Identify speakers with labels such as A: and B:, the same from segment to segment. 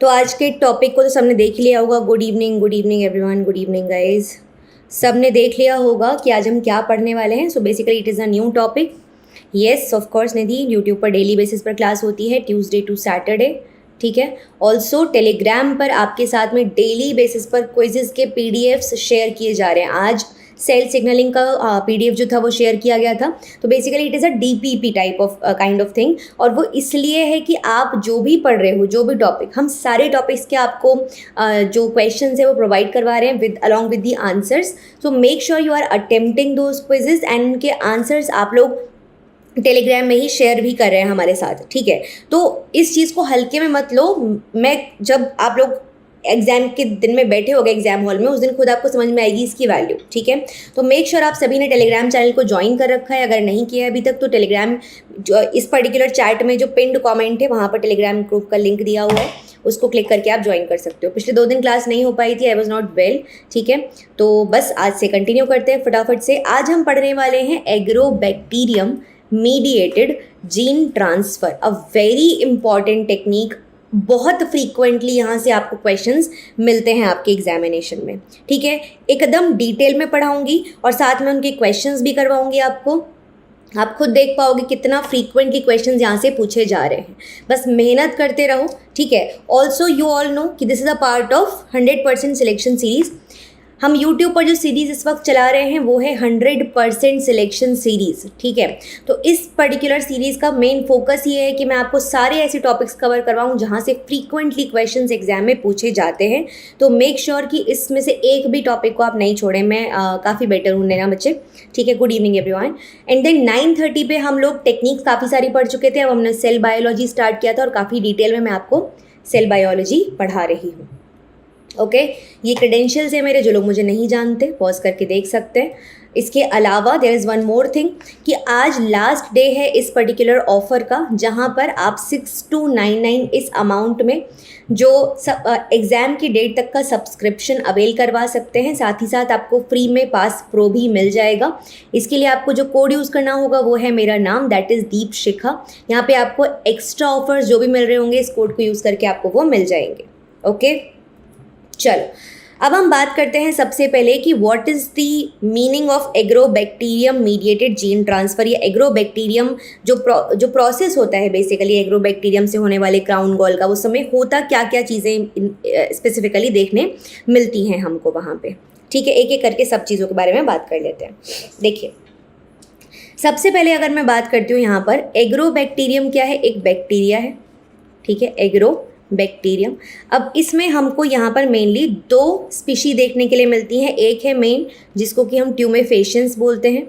A: तो आज के टॉपिक को तो सबने देख लिया होगा। Good evening everyone, good evening guys. सबने देख लिया होगा कि आज हम क्या पढ़ने वाले हैं। So basically it is a new topic. Yes of course Nidhi, YouTube पर डेली बेसिस पर क्लास होती है ट्यूसडे टू सैटरडे, ठीक है। ऑल्सो टेलीग्राम पर आपके साथ में डेली बेसिस पर क्विजेस के पीडीएफ्स शेयर किए जा रहे हैं। आज सेल सिग्नलिंग का पीडीएफ जो था वो शेयर किया गया था। तो basically it is a DPP type of kind of thing, और वो इसलिए है कि आप जो भी पढ़ रहे हो, जो भी टॉपिक, हम सारे टॉपिक्स के आपको जो क्वेश्चंस है वो प्रोवाइड करवा रहे हैं with along with the answers. So make sure you are attempting those quizzes and उनके आंसर्स आप लोग टेलीग्राम में ही शेयर भी कर रहे हैं हमारे साथ, ठीक है। तो इस चीज़ को हल्के में मत लो। मैं जब आप लोग एग्जाम के दिन में बैठे होगे एग्जाम हॉल में, उस दिन खुद आपको समझ में आएगी इसकी वैल्यू, ठीक है। तो मेक श्योर आप सभी ने टेलीग्राम चैनल को ज्वाइन कर रखा है। अगर नहीं किया है अभी तक तो टेलीग्राम इस पर्टिकुलर चैट में जो पिंड कमेंट है वहाँ पर टेलीग्राम ग्रुप का लिंक दिया हुआ है, उसको क्लिक करके आप ज्वाइन कर सकते हो। पिछले 2 दिन क्लास नहीं हो पाई थी, आई वॉज नॉट वेल, ठीक है। तो बस आज से कंटिन्यू करते हैं फटाफट से। आज हम पढ़ने वाले हैं agrobacterium mediated gene transfer, a very important technique. बहुत फ्रीक्वेंटली यहाँ से आपको क्वेश्चंस मिलते हैं आपके एग्जामिनेशन में, ठीक है। एकदम डिटेल में पढ़ाऊंगी और साथ में उनके क्वेश्चंस भी करवाऊंगी आपको। आप खुद देख पाओगे कितना फ्रीक्वेंटली क्वेश्चंस यहाँ से पूछे जा रहे हैं। बस मेहनत करते रहो, ठीक है। ऑल्सो यू ऑल नो कि this is a part of 100% selection series. हम YouTube पर जो सीरीज़ इस वक्त चला रहे हैं वो है 100% सिलेक्शन सीरीज़, ठीक है। तो इस पर्टिकुलर सीरीज़ का मेन फोकस ये है कि मैं आपको सारे ऐसे टॉपिक्स कवर करवाऊँ जहाँ से फ्रीक्वेंटली क्वेश्चंस एग्जाम में पूछे जाते हैं। तो मेक श्योर कि इसमें से एक भी टॉपिक को आप नहीं छोड़ें। मैं काफ़ी बेटर हूँ ना बच्चे, ठीक है। Good evening everyone. And then 9:30 पे हम लोग टेक्निक्स काफ़ी सारी पढ़ चुके थे। अब हमने सेल बायोलॉजी स्टार्ट किया था और काफ़ी डिटेल में मैं आपको सेल बायोलॉजी पढ़ा रही हूँ, ओके। ये क्रेडेंशियल्स है मेरे, जो लोग मुझे नहीं जानते पॉज करके देख सकते हैं। इसके अलावा there is one more thing कि आज लास्ट डे है इस पर्टिकुलर ऑफ़र का, जहाँ पर आप 6299 इस अमाउंट में जो एग्ज़ाम की डेट तक का सब्सक्रिप्शन अवेल करवा सकते हैं। साथ ही साथ आपको फ्री में पास प्रो भी मिल जाएगा। इसके लिए आपको जो कोड यूज़ करना होगा वो है मेरा नाम, दैट इज़ दीप शिखा। यहाँ पे आपको एक्स्ट्रा ऑफर्स जो भी मिल रहे होंगे इस कोड को यूज़ करके आपको वो मिल जाएंगे, ओके। चलो अब हम बात करते हैं सबसे पहले कि what is the meaning of agrobacterium mediated gene transfer. या एग्रोबैक्टीरियम जो प्रोसेस होता है बेसिकली एग्रोबैक्टीरियम से होने वाले क्राउन गॉल का, उस समय होता क्या क्या चीज़ें स्पेसिफिकली देखने मिलती हैं हमको वहाँ पे, ठीक है। एक एक करके सब चीज़ों के बारे में बात कर लेते हैं। देखिए सबसे पहले अगर मैं बात करती हूँ यहाँ पर एग्रोबैक्टीरियम क्या है, एक बैक्टीरिया है, ठीक है, एग्रोबैक्टीरियम। अब इसमें हमको यहाँ पर मेनली 2 स्पीशी देखने के लिए मिलती हैं। एक है मेन जिसको कि हम ट्यूमेफेशियंस बोलते हैं,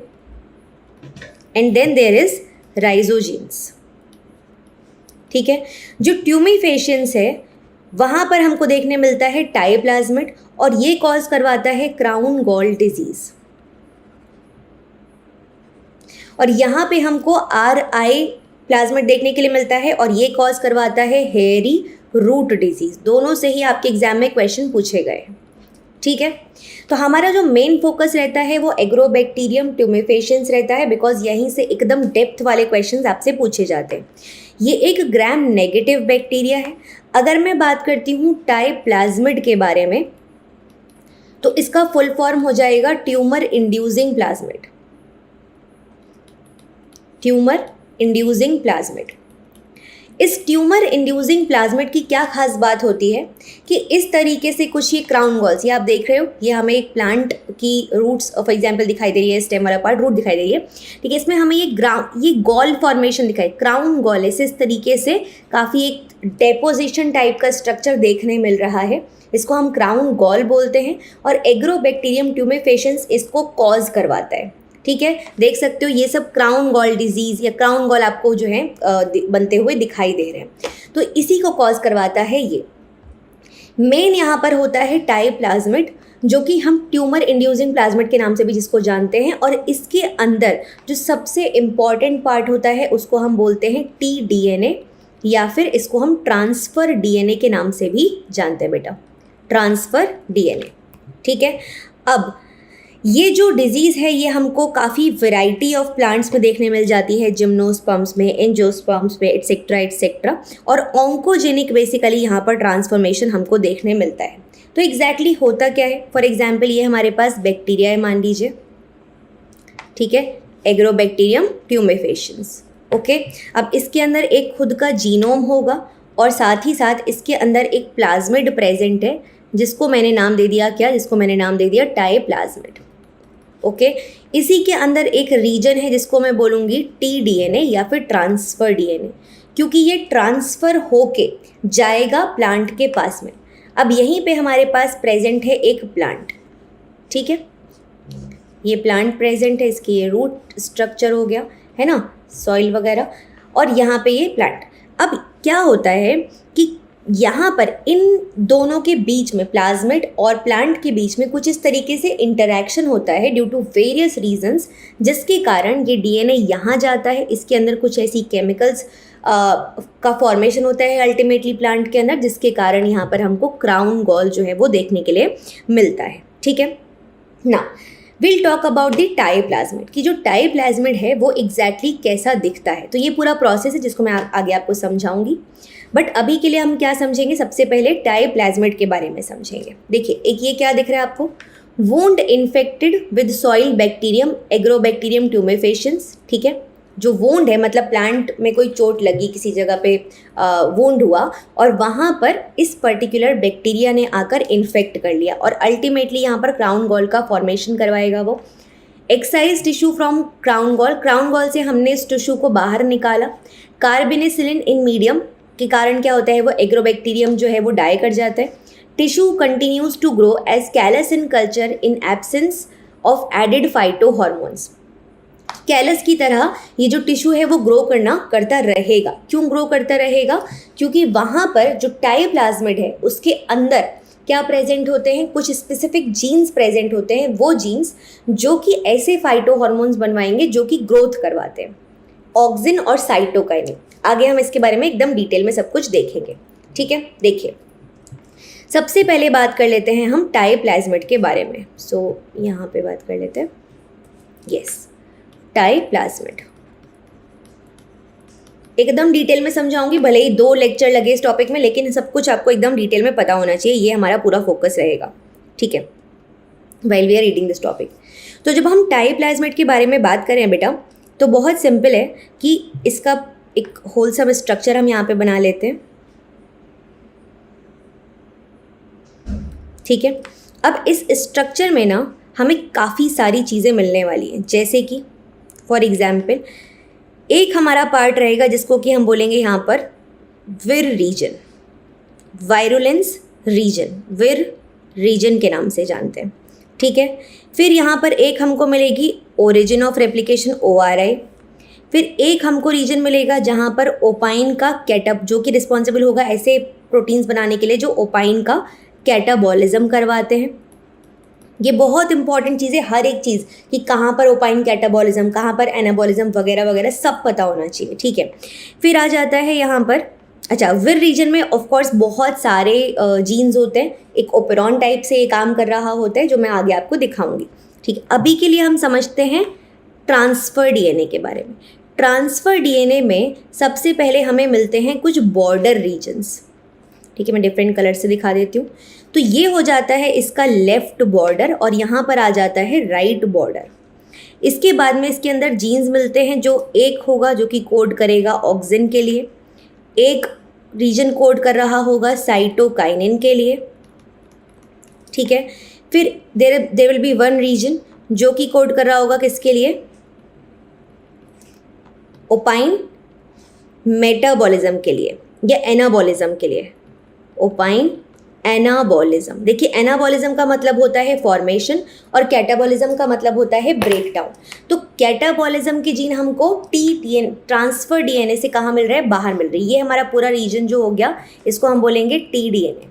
A: एंड देन देयर इज राइजोजीन्स, ठीक है। जो ट्यूमेफेशियंस है वहाँ पर हमको देखने मिलता है टाइप्लाज्मिड, और ये कॉज करवाता है क्राउन गॉल डिजीज़। और यहाँ पे हमको RI प्लाज्मिड देखने के लिए मिलता है और ये कॉज करवाता है हेयरी रूट डिजीज़। दोनों से ही आपके एग्जाम में क्वेश्चन पूछे गए, ठीक है। तो हमारा जो मेन फोकस रहता है वो एग्रोबैक्टीरियम ट्यूमेफेशियंस रहता है, बिकॉज यहीं से एकदम डेप्थ वाले क्वेश्चंस आपसे पूछे जाते हैं। ये एक ग्राम नेगेटिव बैक्टीरिया है। अगर मैं बात करती हूँ टाइप्लाज्मिड के बारे में तो इसका फुल फॉर्म हो जाएगा tumour inducing plasmid, tumour inducing plasmid. इस ट्यूमर इंड्यूसिंग प्लाज्मिड की क्या खास बात होती है कि इस तरीके से कुछ ये क्राउन गॉल्स, ये आप देख रहे हो, ये हमें एक प्लांट की रूट्स फॉर एग्जांपल दिखाई दे रही है, स्टेम वाला पार्ट रूट दिखाई दे रही है, ठीक है। इसमें हमें ये गॉल फॉर्मेशन दिखाई, क्राउन गॉल इस तरीके से काफ़ी एक डेपोजिशन टाइप का स्ट्रक्चर देखने मिल रहा है। इसको हम क्राउन गॉल बोलते हैं और एग्रोबैक्टीरियम ट्यूमेफेशियंस इसको कॉज करवाता है, ठीक है। देख सकते हो ये सब क्राउन गॉल डिजीज़ या क्राउन गॉल आपको जो है बनते हुए दिखाई दे रहे हैं, तो इसी को कॉज करवाता है ये। मेन यहाँ पर होता है टाइप्लाज्मिड, जो कि हम ट्यूमर इंड्यूसिंग प्लाज्मिड के नाम से भी जिसको जानते हैं, और इसके अंदर जो सबसे इम्पॉर्टेंट पार्ट होता है उसको हम बोलते हैं tDNA, या फिर इसको हम ट्रांसफ़र DNA के नाम से भी जानते हैं बेटा, ट्रांसफ़र DNA, ठीक है। अब ये जो डिजीज़ है ये हमको काफ़ी वैरायटी ऑफ प्लांट्स में देखने मिल जाती है, जिम्नोस्पर्म्स में, एंजियोस्पर्म्स में, एट्सेट्रा एट्सेट्रा, और ऑन्कोजेनिक बेसिकली यहाँ पर ट्रांसफॉर्मेशन हमको देखने मिलता है। तो एग्जैक्टली होता क्या है? फॉर एग्जाम्पल ये हमारे पास बैक्टीरिया है मान लीजिए, ठीक है, एग्रोबैक्टीरियम ट्यूमेफेशियंस, ओके। अब इसके अंदर एक खुद का जीनोम होगा और साथ ही साथ इसके अंदर एक प्लाज्मिड प्रेजेंट है जिसको मैंने नाम दे दिया क्या? जिसको मैंने नाम दे दिया टाइप्लाज्मिड, ओके। इसी के अंदर एक रीजन है जिसको मैं बोलूँगी टीडीएनए या फिर ट्रांसफ़र डीएनए, क्योंकि ये ट्रांसफ़र होके जाएगा प्लांट के पास में। अब यहीं पे हमारे पास प्रेजेंट है एक प्लांट, ठीक है, ये प्लांट प्रेजेंट है, इसकी ये रूट स्ट्रक्चर हो गया है ना, सॉइल वगैरह, और यहाँ पे ये प्लांट। अब क्या होता है कि यहाँ पर इन दोनों के बीच में, प्लाज्मिड और प्लांट के बीच में कुछ इस तरीके से इंटरैक्शन होता है ड्यू टू वेरियस रीजंस, जिसके कारण ये डीएनए यहाँ जाता है, इसके अंदर कुछ ऐसी केमिकल्स का फॉर्मेशन होता है अल्टीमेटली प्लांट के अंदर, जिसके कारण यहाँ पर हमको क्राउन गॉल जो है वो देखने के लिए मिलता है, ठीक है ना। विल टॉक अबाउट द टाइप्लाज्मिड कि जो टाइप्लाज्मिड है वो एग्जैक्टली कैसा दिखता है। तो ये पूरा प्रोसेस है जिसको मैं आगे आपको समझाऊंगी, बट अभी के लिए हम क्या समझेंगे? सबसे पहले टाइप्लाज्मिड के बारे में समझेंगे। देखिए, एक ये क्या दिख रहा है आपको? Wound infected with soil bacterium Agrobacterium tumefaciens, ठीक है। जो वुंड है मतलब प्लांट में कोई चोट लगी, किसी जगह पे वुंड हुआ और वहाँ पर इस पर्टिकुलर बैक्टीरिया ने आकर इन्फेक्ट कर लिया और अल्टीमेटली यहाँ पर क्राउन गॉल का फॉर्मेशन करवाएगा वो। Excise tissue from crown gall, crown gall से हमने इस टिश्यू को बाहर निकाला। कार्बेनिसिलिन इन मीडियम के कारण क्या होता है, वो एग्रोबैक्टीरियम जो है वो डाई कर जाता है। Tissue continues to grow as callus in culture in absence of added phytohormones. Callus की तरह ये जो टिश्यू है वो ग्रो करता रहेगा। क्यों ग्रो करता रहेगा? क्योंकि वहाँ पर जो टाइप्लाज्मिड है उसके अंदर क्या प्रेजेंट होते हैं, कुछ स्पेसिफिक जीन्स प्रेजेंट होते हैं, वो जीन्स जो कि ऐसे फाइटो हॉर्मोन्स बनवाएंगे जो कि ग्रोथ करवाते हैं, ऑक्सिन और साइटोकाइनिन। आगे हम इसके बारे में एकदम डिटेल में सब कुछ देखेंगे, ठीक है। देखिए, सबसे पहले बात कर लेते हैं हम टाइप्लाज्मिड के बारे में। सो यहाँ पे बात कर लेते हैं, यस, टाइप्लाज्मिड एकदम डिटेल में समझाऊंगी, भले ही 2 लेक्चर लगे इस टॉपिक में, लेकिन सब कुछ आपको एकदम डिटेल में पता होना चाहिए, ये हमारा पूरा फोकस रहेगा, ठीक है, while we are reading this topic. तो जब हम टाइप्लाज्मिड के बारे में बात करें बेटा, तो बहुत सिंपल है कि इसका एक होलसम स्ट्रक्चर हम यहाँ पे बना लेते हैं, ठीक है। अब इस स्ट्रक्चर में ना हमें काफ़ी सारी चीज़ें मिलने वाली हैं, जैसे कि फॉर एग्जाम्पल एक हमारा पार्ट रहेगा जिसको कि हम बोलेंगे यहाँ पर विर रीजन, वायरुलेंस रीजन, विर रीजन के नाम से जानते हैं, ठीक है। फिर यहाँ पर एक हमको मिलेगी ओरिजिन ऑफ रेप्लिकेशन ORI। फिर एक हमको रीजन मिलेगा जहाँ पर ओपाइन का कैटअप, जो कि रिस्पॉन्सिबल होगा ऐसे प्रोटीन्स बनाने के लिए जो ओपाइन का कैटाबॉलिज्म करवाते हैं। ये बहुत इंपॉर्टेंट चीज़ है, हर एक चीज़ कि कहाँ पर ओपाइन कैटाबॉलिज्म, कहाँ पर एनाबॉलिज्म वगैरह वगैरह सब पता होना चाहिए, ठीक है। फिर आ जाता है यहाँ पर, अच्छा, विर रीजन में ऑफ कोर्स बहुत सारे जीन्स होते हैं, एक ओपेरॉन टाइप से ये काम कर रहा होता है जो मैं आगे आपको दिखाऊंगी, ठीक है। अभी के लिए हम समझते हैं ट्रांसफ़र डीएनए के बारे में। ट्रांसफ़र डीएनए में सबसे पहले हमें मिलते हैं कुछ बॉर्डर रीजन्स, ठीक है, मैं डिफरेंट कलर से दिखा देती हूँ। तो ये हो जाता है इसका लेफ्ट बॉर्डर और यहाँ पर आ जाता है राइट बॉर्डर। इसके बाद में इसके अंदर जीन्स मिलते हैं, जो एक होगा जो कि कोड करेगा ऑक्सिन के लिए, एक रीजन कोड कर रहा होगा साइटोकाइनिन के लिए, ठीक है। फिर there will be one reason जो कि कोड कर रहा होगा किसके लिए, ओपाइन मेटाबॉलिज्म के लिए या एनाबॉलिज्म के लिए, ओपाइन एनाबॉलिज्म। देखिए, एनाबॉलिज्म का मतलब होता है फॉर्मेशन और कैटाबॉलिज्म का मतलब होता है ब्रेकडाउन। तो कैटाबॉलिज्म की जीन हमको ट्रांसफ़र डीएनए से कहाँ मिल रहा है, बाहर मिल रही है। ये हमारा पूरा रीजन जो हो गया इसको हम बोलेंगे टीडीएनए,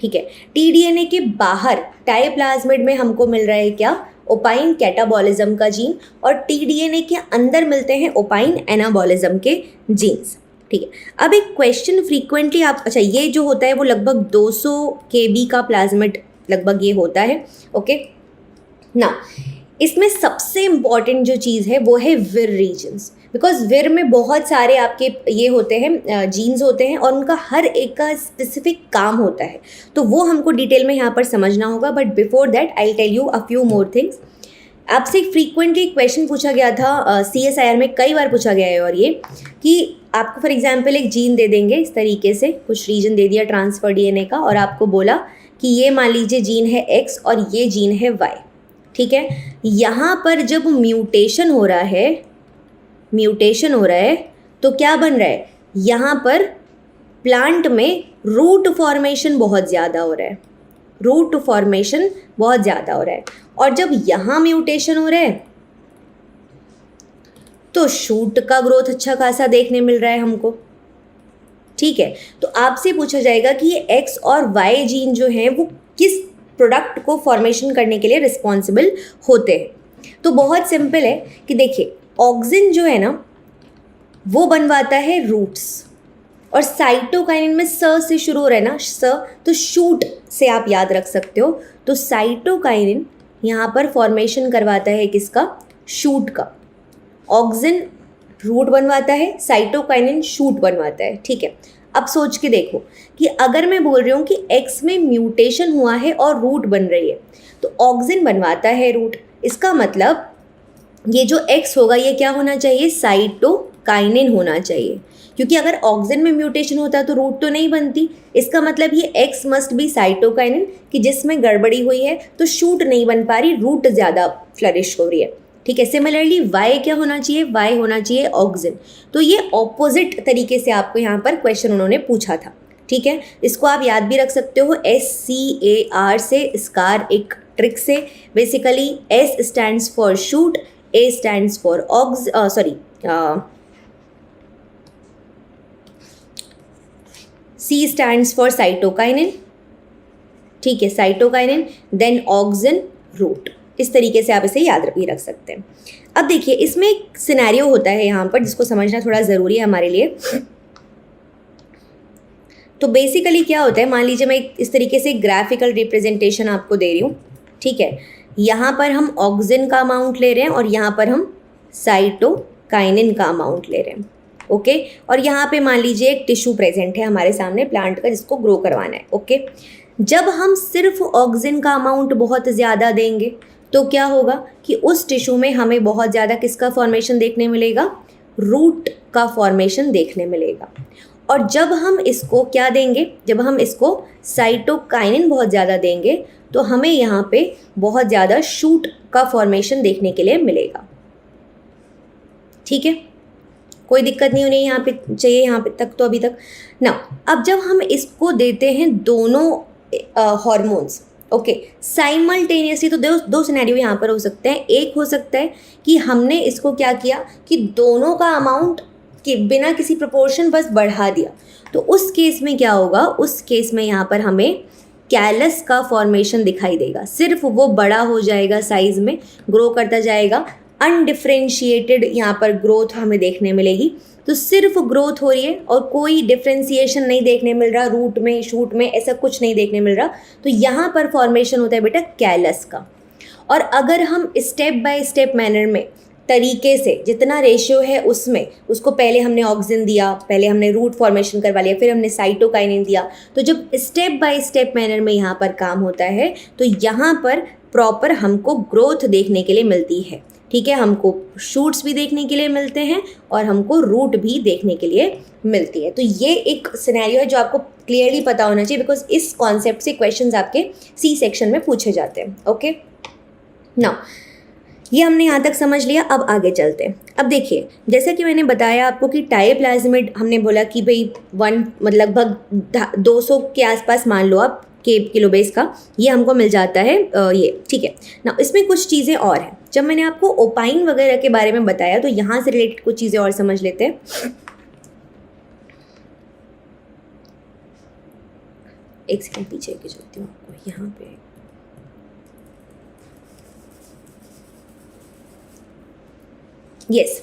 A: ठीक है। टीडीएनए के बाहर टाइप्लाज्मिड में हमको मिल रहा है क्या, ओपाइन कैटाबॉलिज्म का जीन, और टीडीएनए के अंदर मिलते हैं ओपाइन एनाबॉलिज्म के जीन्स, ठीक है। अब एक क्वेश्चन फ्रीक्वेंटली आप, अच्छा, ये जो होता है वो लगभग 200 KB का प्लाज्मिड लगभग ये होता है, ओके ना। इसमें सबसे इम्पॉर्टेंट जो चीज़ है वो है विर रीजन्स, बिकॉज विर में बहुत सारे आपके ये होते हैं जीन्स होते हैं और उनका हर एक का स्पेसिफिक काम होता है, तो वो हमको डिटेल में यहाँ पर समझना होगा। But before that I tell you a few more things. आपसे फ्रीक्वेंटली क्वेश्चन पूछा गया था CSIR में, कई बार पूछा गया है, और ये कि आपको फॉर एग्जांपल एक जीन दे देंगे इस तरीके से, कुछ रीजन दे दिया ट्रांसफर DNA का, और आपको बोला कि ये मान लीजिए जीन है X और ये जीन है Y, ठीक है। यहाँ पर जब म्यूटेशन हो रहा है तो क्या बन रहा है, यहाँ पर प्लांट में रूट फॉर्मेशन बहुत ज़्यादा हो रहा है, और जब यहाँ म्यूटेशन हो रहा है तो शूट का ग्रोथ अच्छा खासा देखने मिल रहा है हमको, ठीक है। तो आपसे पूछा जाएगा कि ये X और Y जीन जो हैं वो किस प्रोडक्ट को फॉर्मेशन करने के लिए रिस्पॉन्सिबल होते हैं। तो बहुत सिंपल है कि देखिए, ऑक्सिन जो है ना वो बनवाता है रूट्स, और साइटोकाइनिन में स से शुरू हो रहा है ना, तो शूट से आप याद रख सकते हो। तो साइटोकाइनिन यहाँ पर फॉर्मेशन करवाता है किसका, शूट का। ऑक्सिन रूट बनवाता है, साइटोकाइनिन शूट बनवाता है, ठीक है। अब सोच के देखो कि अगर मैं बोल रही हूँ कि X में म्यूटेशन हुआ है और रूट बन रही है, तो ऑक्सिन बनवाता है रूट, इसका मतलब ये जो X होगा ये क्या होना चाहिए, साइटोकाइनिन होना चाहिए, क्योंकि अगर ऑक्सिन में म्यूटेशन होता तो रूट तो नहीं बनती। इसका मतलब ये X मस्ट बी साइटोकाइनिन, कि जिसमें गड़बड़ी हुई है तो शूट नहीं बन पा रही, रूट ज़्यादा फ्लरिश हो रही है, ठीक है। सिमिलरली Y क्या होना चाहिए, Y होना चाहिए ऑक्सिन। तो ये ऑपोजिट तरीके से आपको यहाँ पर क्वेश्चन उन्होंने पूछा था, ठीक है। इसको आप याद भी रख सकते हो SCAR से, स्कार एक ट्रिक से। Basically S stands for shoot, A stands for C stands for cytokinin, ठीक है, साइटोकाइनिन, देन ऑक्सिन, रूट। इस तरीके से आप इसे याद भी रख सकते हैं। अब देखिए, इसमें एक सिनेरियो होता है यहाँ पर जिसको समझना थोड़ा ज़रूरी है हमारे लिए। तो बेसिकली क्या होता है, मान लीजिए मैं इस तरीके से ग्राफिकल रिप्रेजेंटेशन आपको दे रही हूँ, ठीक है। यहाँ पर हम ऑक्सिन का अमाउंट ले रहे हैं और यहाँ पर हम साइटोकाइनिन का अमाउंट ले रहे हैं, ओके। और यहाँ पे मान लीजिए एक टिश्यू प्रेजेंट है हमारे सामने प्लांट का, जिसको ग्रो करवाना है, ओके। जब हम सिर्फ ऑक्सिन का अमाउंट बहुत ज़्यादा देंगे तो क्या होगा कि उस टिश्यू में हमें बहुत ज़्यादा किसका फॉर्मेशन देखने मिलेगा, रूट का फॉर्मेशन देखने मिलेगा। और जब हम इसको क्या देंगे, जब हम इसको साइटोकाइनिन बहुत ज़्यादा देंगे तो हमें यहाँ पे बहुत ज़्यादा शूट का फॉर्मेशन देखने के लिए मिलेगा, ठीक है। कोई दिक्कत नहीं होनी यहाँ पे चाहिए, यहाँ पे तक तो अभी तक ना। अब जब हम इसको देते हैं दोनों हार्मोन्स, ओके, साइमल्टेनियसली, तो दो सिनेरियो यहाँ पर हो सकते हैं। एक हो सकता है कि हमने इसको क्या किया कि दोनों का अमाउंट के बिना किसी प्रोपोर्शन बस बढ़ा दिया, तो उस केस में क्या होगा, उस केस में यहाँ पर हमें कैलस का फॉर्मेशन दिखाई देगा। सिर्फ वो बड़ा हो जाएगा, साइज में ग्रो करता जाएगा, अनडिफ्रेंशिएटेड यहाँ पर ग्रोथ हमें देखने मिलेगी। तो सिर्फ ग्रोथ हो रही है और कोई डिफ्रेंशिएशन नहीं देखने मिल रहा, रूट में शूट में ऐसा कुछ नहीं देखने मिल रहा। तो यहाँ पर फॉर्मेशन होता है बेटा कैलस का। और अगर हम स्टेप बाय स्टेप मैनर में तरीके से जितना रेशियो है उसमें, उसको पहले हमने ऑक्सिन दिया, पहले हमने रूट फॉर्मेशन करवा लिया, फिर हमने साइटोकाइनिन दिया, तो जब स्टेप बाय स्टेप मैनर में यहाँ पर काम होता है तो यहाँ पर प्रॉपर हमको ग्रोथ देखने के लिए मिलती है, ठीक है। हमको शूट्स भी देखने के लिए मिलते हैं और हमको रूट भी देखने के लिए मिलती है। तो ये एक सिनेरियो है जो आपको क्लियरली पता होना चाहिए, बिकॉज इस कॉन्सेप्ट से क्वेश्चंस आपके C सेक्शन में पूछे जाते हैं, ओके। नाउ ये हमने यहाँ तक समझ लिया, अब आगे चलते हैं। अब देखिए, जैसा कि मैंने बताया आपको कि टाइप्लाज्मिड हमने बोला कि भाई लगभग 200 के आसपास मान लो आप किलोबेस का, ये हमको मिल जाता है ये, ठीक है ना। इसमें कुछ चीज़ें और हैं। जब मैंने आपको ओपाइन वगैरह के बारे में बताया तो यहाँ से रिलेटेड कुछ चीज़ें और समझ लेते हैं। एक सेकंड पीछे के चलती हूँ आपको यहाँ पे। यस,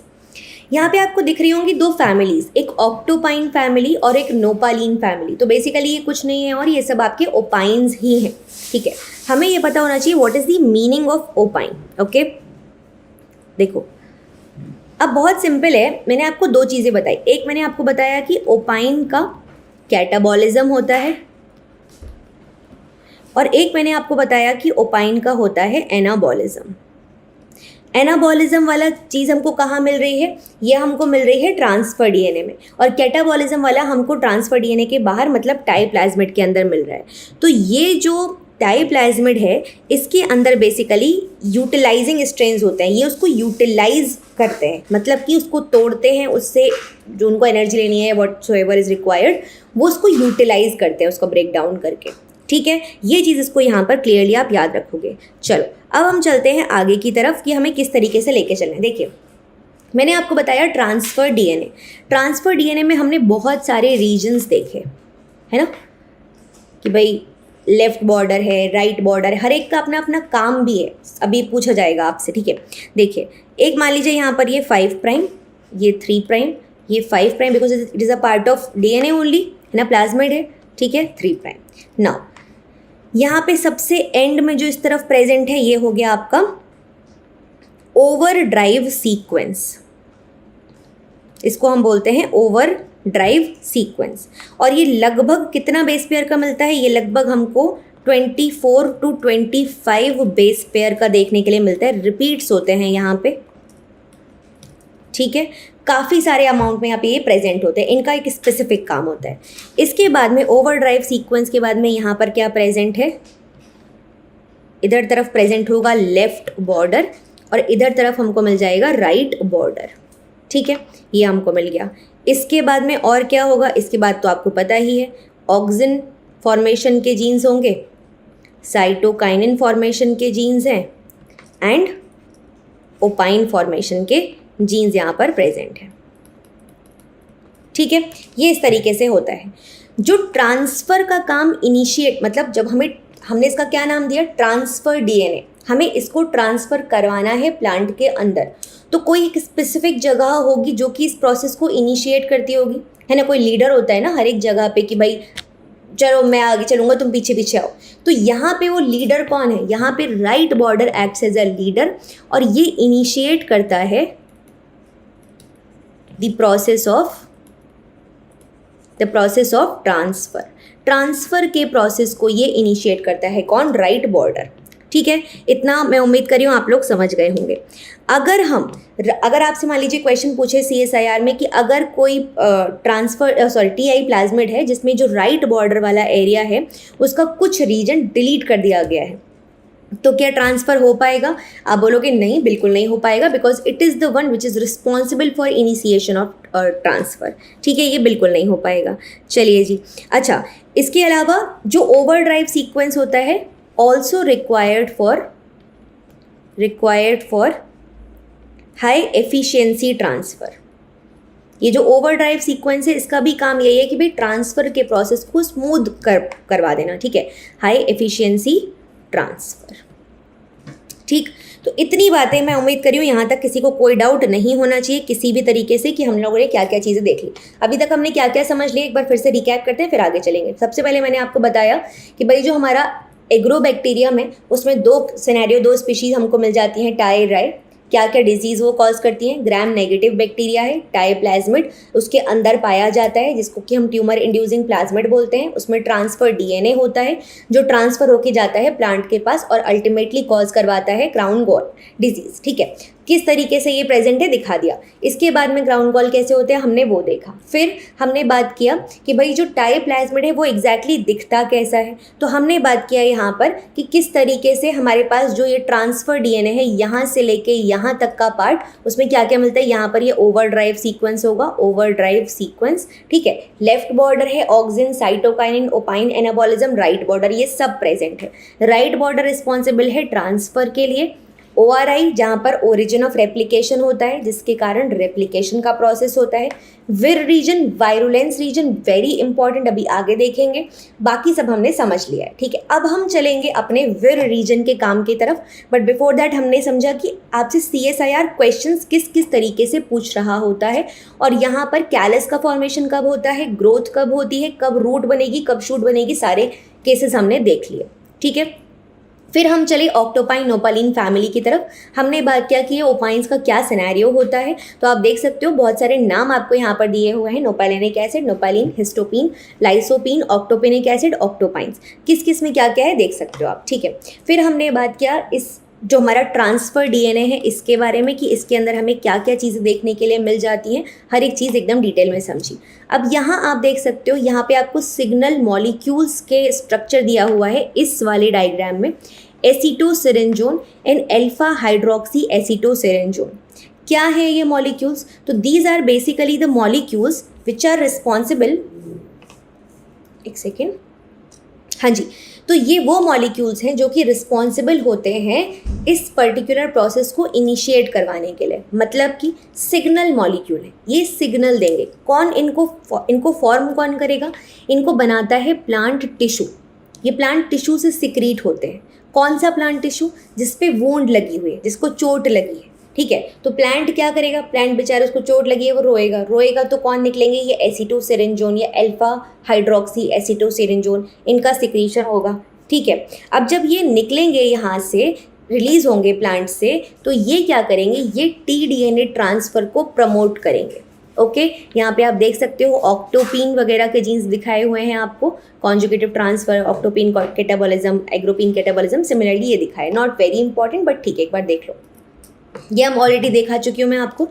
A: यहाँ पे आपको दिख रही होंगी दो फैमिलीज, एक ऑक्टोपाइन फैमिली और एक नोपालीन फैमिली। तो बेसिकली ये कुछ नहीं है और ये सब आपके ओपाइंस ही हैं, ठीक है। हमें ये पता होना चाहिए what is the meaning of opine, okay. देखो अब बहुत सिंपल है, मैंने आपको दो चीज़ें बताई। एक मैंने आपको बताया कि ओपाइन का कैटाबॉलिज्म होता है और एक मैंने आपको बताया कि ओपाइन का होता है एनाबॉलिज्म। एनाबॉलिज्म वाला चीज़ हमको कहाँ मिल रही है? ये हमको मिल रही है ट्रांसफर डीएनए में, और कैटाबॉलिज्म वाला हमको ट्रांसफर डीएनए के बाहर मतलब टाई प्लाज्मिड के अंदर मिल रहा है। तो ये जो टाई प्लाज्मिड है इसके अंदर बेसिकली यूटिलाइजिंग स्ट्रेन्स होते हैं, ये उसको यूटिलाइज करते हैं, मतलब कि उसको तोड़ते हैं, उससे जो उनको एनर्जी लेनी है व्हाटसोएवर इज रिक्वायर्ड वो उसको यूटिलाइज करते हैं, उसको ब्रेक डाउन करके। ठीक है, ये चीज़ इसको यहाँ पर क्लियरली आप याद रखोगे। चलो अब हम चलते हैं आगे की तरफ कि हमें किस तरीके से लेके चलना है। देखिए मैंने आपको बताया ट्रांसफ़र डीएनए। ट्रांसफ़र डीएनए में हमने बहुत सारे रीजन्स देखे, है ना, कि भाई लेफ्ट बॉर्डर है, राइट बॉर्डर है, हर एक का अपना अपना काम भी है, अभी पूछा जाएगा आपसे। ठीक है, देखिए एक मान लीजिए यहाँ पर ये 5 प्राइम, ये 3 प्राइम, ये 5 prime because it is a part of DNA only, है ना, प्लाज्मिड है। ठीक है, 3 प्राइम। नाउ यहाँ पे सबसे एंड में जो इस तरफ प्रेजेंट है ये हो गया आपका ओवर ड्राइव सीक्वेंस, इसको हम बोलते हैं ओवर ड्राइव सीक्वेंस। और ये लगभग कितना बेस पेयर का मिलता है? ये लगभग हमको 24 to 25 बेस पेयर का देखने के लिए मिलता है, रिपीट्स होते हैं यहाँ पे। ठीक है, काफ़ी सारे अमाउंट में यहाँ पे ये प्रेजेंट होते हैं, इनका एक स्पेसिफिक काम होता है। इसके बाद में ओवर ड्राइव सीक्वेंस के बाद में यहाँ पर क्या प्रेजेंट है? इधर तरफ प्रेजेंट होगा लेफ्ट बॉर्डर और इधर तरफ हमको मिल जाएगा राइट बॉर्डर। ठीक है, ये हमको मिल गया। इसके बाद में और क्या होगा? इसके बाद तो आपको पता ही है, ऑक्सिन फॉर्मेशन के जीन्स होंगे, साइटोकाइनिन फॉर्मेशन के जीन्स हैं एंड ओपाइन फॉर्मेशन के जीन्स यहाँ पर प्रेजेंट है। ठीक है, ये इस तरीके से होता है। जो ट्रांसफ़र का काम इनिशिएट, मतलब जब हमने इसका क्या नाम दिया? ट्रांसफ़र डीएनए, हमें इसको ट्रांसफ़र करवाना है प्लांट के अंदर, तो कोई एक स्पेसिफिक जगह होगी जो कि इस प्रोसेस को इनिशिएट करती होगी, है ना, कोई लीडर होता है ना हर एक जगह पे कि भाई चलो मैं आगे चलूँगा तुम पीछे पीछे आओ। तो यहाँ पे वो लीडर कौन है? यहाँ पे right border acts as a leader और ये इनिशिएट करता है the process of ट्रांसफ़र के प्रोसेस को ये इनिशिएट करता है कौन? Right border. ठीक है, इतना मैं उम्मीद कर रही हूँ आप लोग समझ गए होंगे। अगर आपसे मान लीजिए क्वेश्चन पूछे CSIR में कि अगर कोई TI प्लाज्मिड है जिसमें जो राइट बॉर्डर वाला एरिया है उसका कुछ रीजन डिलीट कर दिया गया है, तो क्या ट्रांसफ़र हो पाएगा? आप बोलोगे नहीं, बिल्कुल नहीं हो पाएगा, because it is the one which is responsible for initiation of transfer. ठीक है, ये बिल्कुल नहीं हो पाएगा। चलिए जी, अच्छा इसके अलावा जो ओवर ड्राइव सीक्वेंस होता है also required for high efficiency transfer. ये जो ओवर ड्राइव सीक्वेंस है इसका भी काम यही है कि भाई ट्रांसफ़र के प्रोसेस को स्मूथ करवा देना। ठीक है, हाई एफिशिएंसी ट्रांसफ़र। ठीक, तो इतनी बातें मैं उम्मीद करी हूँ यहाँ तक किसी को कोई डाउट नहीं होना चाहिए किसी भी तरीके से कि हम लोगों ने क्या क्या चीज़ें देख ली। अभी तक हमने क्या क्या समझ लिया, एक बार फिर से रिकैप करते हैं फिर आगे चलेंगे। सबसे पहले मैंने आपको बताया कि भाई जो हमारा एग्रोबैक्टीरियम है उसमें दो स्पीशीज़ हमको मिल जाती हैं, टाई राई। क्या क्या डिजीज़ वो कॉज करती हैं? ग्राम नेगेटिव बैक्टीरिया है, टाई प्लाज्मिड उसके अंदर पाया जाता है जिसको कि हम ट्यूमर इंड्यूसिंग प्लाज्मिड बोलते हैं। उसमें ट्रांसफ़र डीएनए होता है जो ट्रांसफ़र होके जाता है प्लांट के पास और अल्टीमेटली कॉज करवाता है क्राउन गॉल डिजीज़। ठीक है, किस तरीके से ये प्रेजेंट है दिखा दिया। इसके बाद में क्राउन गॉल कैसे होते हैं हमने वो देखा। फिर हमने बात किया कि भाई जो टाई प्लाज्मिड है वो एग्जैक्टली दिखता कैसा है, तो हमने बात किया यहाँ पर कि किस तरीके से हमारे पास जो ये ट्रांसफ़र डीएनए है यहाँ से लेके यहाँ तक का पार्ट, उसमें क्या क्या मिलता है। यहाँ पर ये ओवर ड्राइव सीक्वेंस होगा, ओवर ड्राइव सीक्वेंस। ठीक है, लेफ्ट बॉर्डर है auxin, cytokinin, opine, anabolism, right border ये सब प्रेजेंट है। राइट बॉर्डर रिस्पॉन्सिबल है ट्रांसफ़र के लिए। ORI जहाँ पर ओरिजिन ऑफ रेप्लिकेशन होता है जिसके कारण रेप्लिकेशन का प्रोसेस होता है। Vir region, virulence region very important, अभी आगे देखेंगे। बाकी सब हमने समझ लिया है। ठीक है, अब हम चलेंगे अपने विर रीजन के काम की तरफ, बट बिफोर दैट हमने समझा कि आपसे CSIR क्वेश्चंस किस किस तरीके से पूछ रहा होता है और यहाँ पर कैलस का फॉर्मेशन कब होता है, ग्रोथ कब होती है, कब रूट बनेगी, कब शूट बनेगी, सारे केसेस हमने देख लिए। ठीक है, फिर हम चले ऑक्टोपाइन नोपालिन फैमिली की तरफ। हमने बात किया कि ये ओपाइंस का क्या सिनेरियो होता है। तो आप देख सकते हो बहुत सारे नाम आपको यहाँ पर दिए हुए हैं, नोपालिनिक एसिड, नोपालिन, हिस्टोपिन, लाइसोपिन, ऑक्टोपेनिक एसिड, ऑक्टोपाइंस, किस किस में क्या क्या है देख सकते हो आप, ठीक है। फिर हमने बात किया इस जो हमारा ट्रांसफ़र डीएनए है इसके बारे में कि इसके अंदर हमें क्या क्या चीज़ें देखने के लिए मिल जाती हैं, हर एक चीज़ एकदम डिटेल में समझी। अब यहाँ आप देख सकते हो, यहाँ पे आपको सिग्नल मॉलिक्यूल्स के स्ट्रक्चर दिया हुआ है इस वाले डायग्राम में, acetosyringone and alpha hydroxy acetosyringone. क्या है ये मॉलिक्यूल्स? तो these are basically the molecules which are responsible, एक सेकेंड, हाँ जी, तो ये वो मॉलिक्यूल्स हैं जो कि रिस्पॉन्सिबल होते हैं इस पर्टिकुलर प्रोसेस को इनिशिएट करवाने के लिए। मतलब कि सिग्नल मॉलिक्यूल है, ये सिग्नल देंगे। कौन इनको फॉर्म कौन करेगा? इनको बनाता है प्लांट टिश्यू। ये प्लांट टिश्यू से सिक्रीट होते हैं। कौन सा प्लांट टिश्यू? जिस पे वूंड लगी हुई है, जिसको चोट लगी है, ठीक है। तो प्लांट क्या करेगा? प्लांट बेचारे, उसको चोट लगी है, वो रोएगा तो कौन निकलेंगे? ये एसीटोसिरिंजोन या अल्फा हाइड्रोक्सी एसीटोसिरिंजोन, इनका सिक्रीशन होगा, ठीक है। अब जब ये निकलेंगे यहाँ से, रिलीज होंगे प्लांट से, तो ये क्या करेंगे? ये टीडीएनए ट्रांसफ़र को प्रमोट करेंगे। ओके, यहाँ पे आप देख सकते हो ऑक्टोपिन वगैरह के जीन्स दिखाए हुए हैं आपको, conjugative transfer, octopine catabolism, agropine catabolism, similarly ये दिखाए, नॉट वेरी इंपॉर्टेंट बट ठीक है, एक बार देख लो। ये हम ऑलरेडी देखा चुकी हूँ मैं आपको।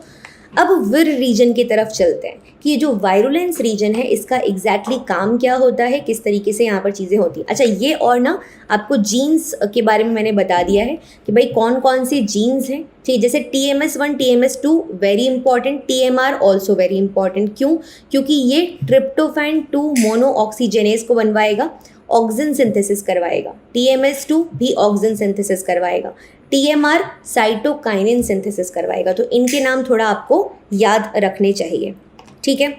A: अब विर रीजन की तरफ चलते हैं कि ये जो वायरुलेंस रीजन है इसका एग्जैक्टली काम क्या होता है, किस तरीके से यहाँ पर चीज़ें होती हैं। अच्छा, ये और ना आपको जीन्स के बारे में मैंने बता दिया है कि भाई कौन कौन सी जीन्स हैं, ठीक, जैसे TMS1, TMS2 very important, TMR also very important. क्यों? क्योंकि ये ट्रिप्टोफैन 2 मोनो ऑक्सीजेनेस को बनवाएगा, ऑक्सिन सिंथेसिस करवाएगा। TMS2 भी ऑक्सिन सिंथेसिस करवाएगा। TMR साइटोकाइनिन सिंथेसिस करवाएगा। तो इनके नाम थोड़ा आपको याद रखने चाहिए, ठीक है।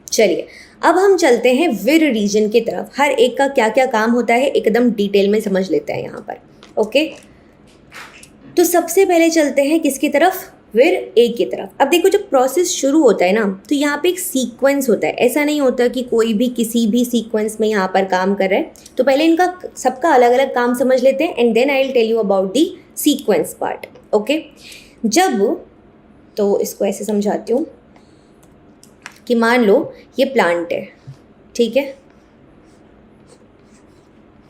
A: चलिए अब हम चलते हैं विर रीजन की तरफ। हर एक का क्या क्या काम होता है एकदम डिटेल में समझ लेते हैं यहाँ पर, ओके। तो सबसे पहले चलते हैं किसकी तरफ? विर ए की तरफ। अब देखो, जब प्रोसेस शुरू होता है ना, तो यहाँ पे एक सीक्वेंस होता है। ऐसा नहीं होता कि कोई भी किसी भी सीक्वेंस में यहाँ पर काम कर रहा है। तो पहले इनका सबका अलग अलग काम समझ लेते हैं and then I will tell you about the sequence part, okay. जब, तो इसको ऐसे समझाती हूँ कि मान लो ये प्लांट है, ठीक है।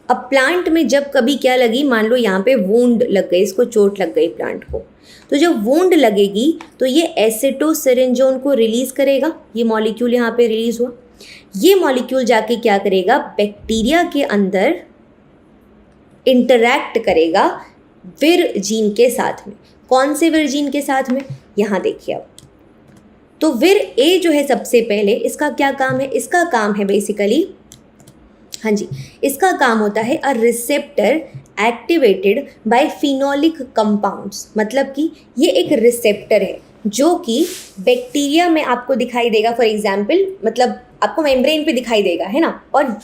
A: अब प्लांट में जब कभी क्या लगी, मान लो यहाँ पे वूंड लग गई, इसको चोट लग गई प्लांट को, तो जब वूंड लगेगी तो ये एसिटोसिरिंजोन को रिलीज करेगा। ये मॉलिक्यूल यहाँ पे रिलीज हुआ। ये मॉलिक्यूल जाके क्या करेगा? बैक्टीरिया के अंदर इंटरैक्ट करेगा विर जीन के साथ में। कौन से विर जीन के साथ में? यहाँ देखिए अब। तो विर ए जो है सबसे पहले, इसका क्या काम है? इसका काम है बेसिकली, हाँ जी, इसका काम होता है a receptor activated by phenolic compounds. मतलब कि ये एक रिसेप्टर है जो कि बैक्टीरिया में आपको दिखाई देगा। फॉर एग्जांपल, मतलब आपको मेम्ब्रेन पे दिखाई देगा, है ना। और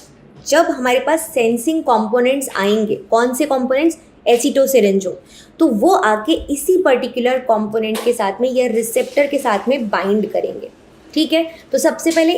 A: जब हमारे पास सेंसिंग कंपोनेंट्स आएंगे, कौन से कंपोनेंट्स? एसिटोसिरिंजोन, तो वो आके इसी पर्टिकुलर कंपोनेंट के साथ में या रिसेप्टर के साथ में बाइंड करेंगे, ठीक है। तो सबसे पहले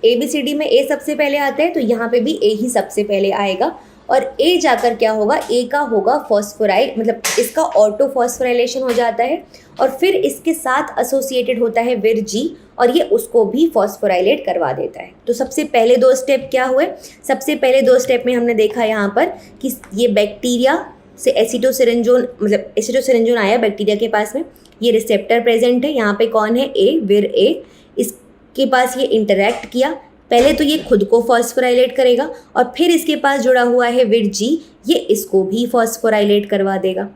A: ABCD में A सबसे पहले आता है, तो यहाँ पे भी A ही सबसे पहले आएगा। और A जाकर क्या होगा? A का होगा फॉस्फोराइल, मतलब इसका ऑटो फॉस्फोराइलेशन हो जाता है और फिर इसके साथ एसोसिएटेड होता है विर G और ये उसको भी फॉस्फोराइलेट करवा देता है। तो सबसे पहले दो स्टेप क्या हुए? सबसे पहले दो स्टेप में हमने देखा यहाँ पर कि ये बैक्टीरिया से एसिटोसिरिंजोन, मतलब एसिटोसिरिंजोन आया बैक्टीरिया के पास में, ये रिसेप्टर प्रेजेंट है। यहाँ पे कौन है? विर A, इसके पास ये इंटरैक्ट किया। पहले तो ये खुद को फॉस्फोराइलेट करेगा और फिर इसके पास जुड़ा हुआ है विर G, ये इसको भी फॉस्फोराइलेट करवा देगा।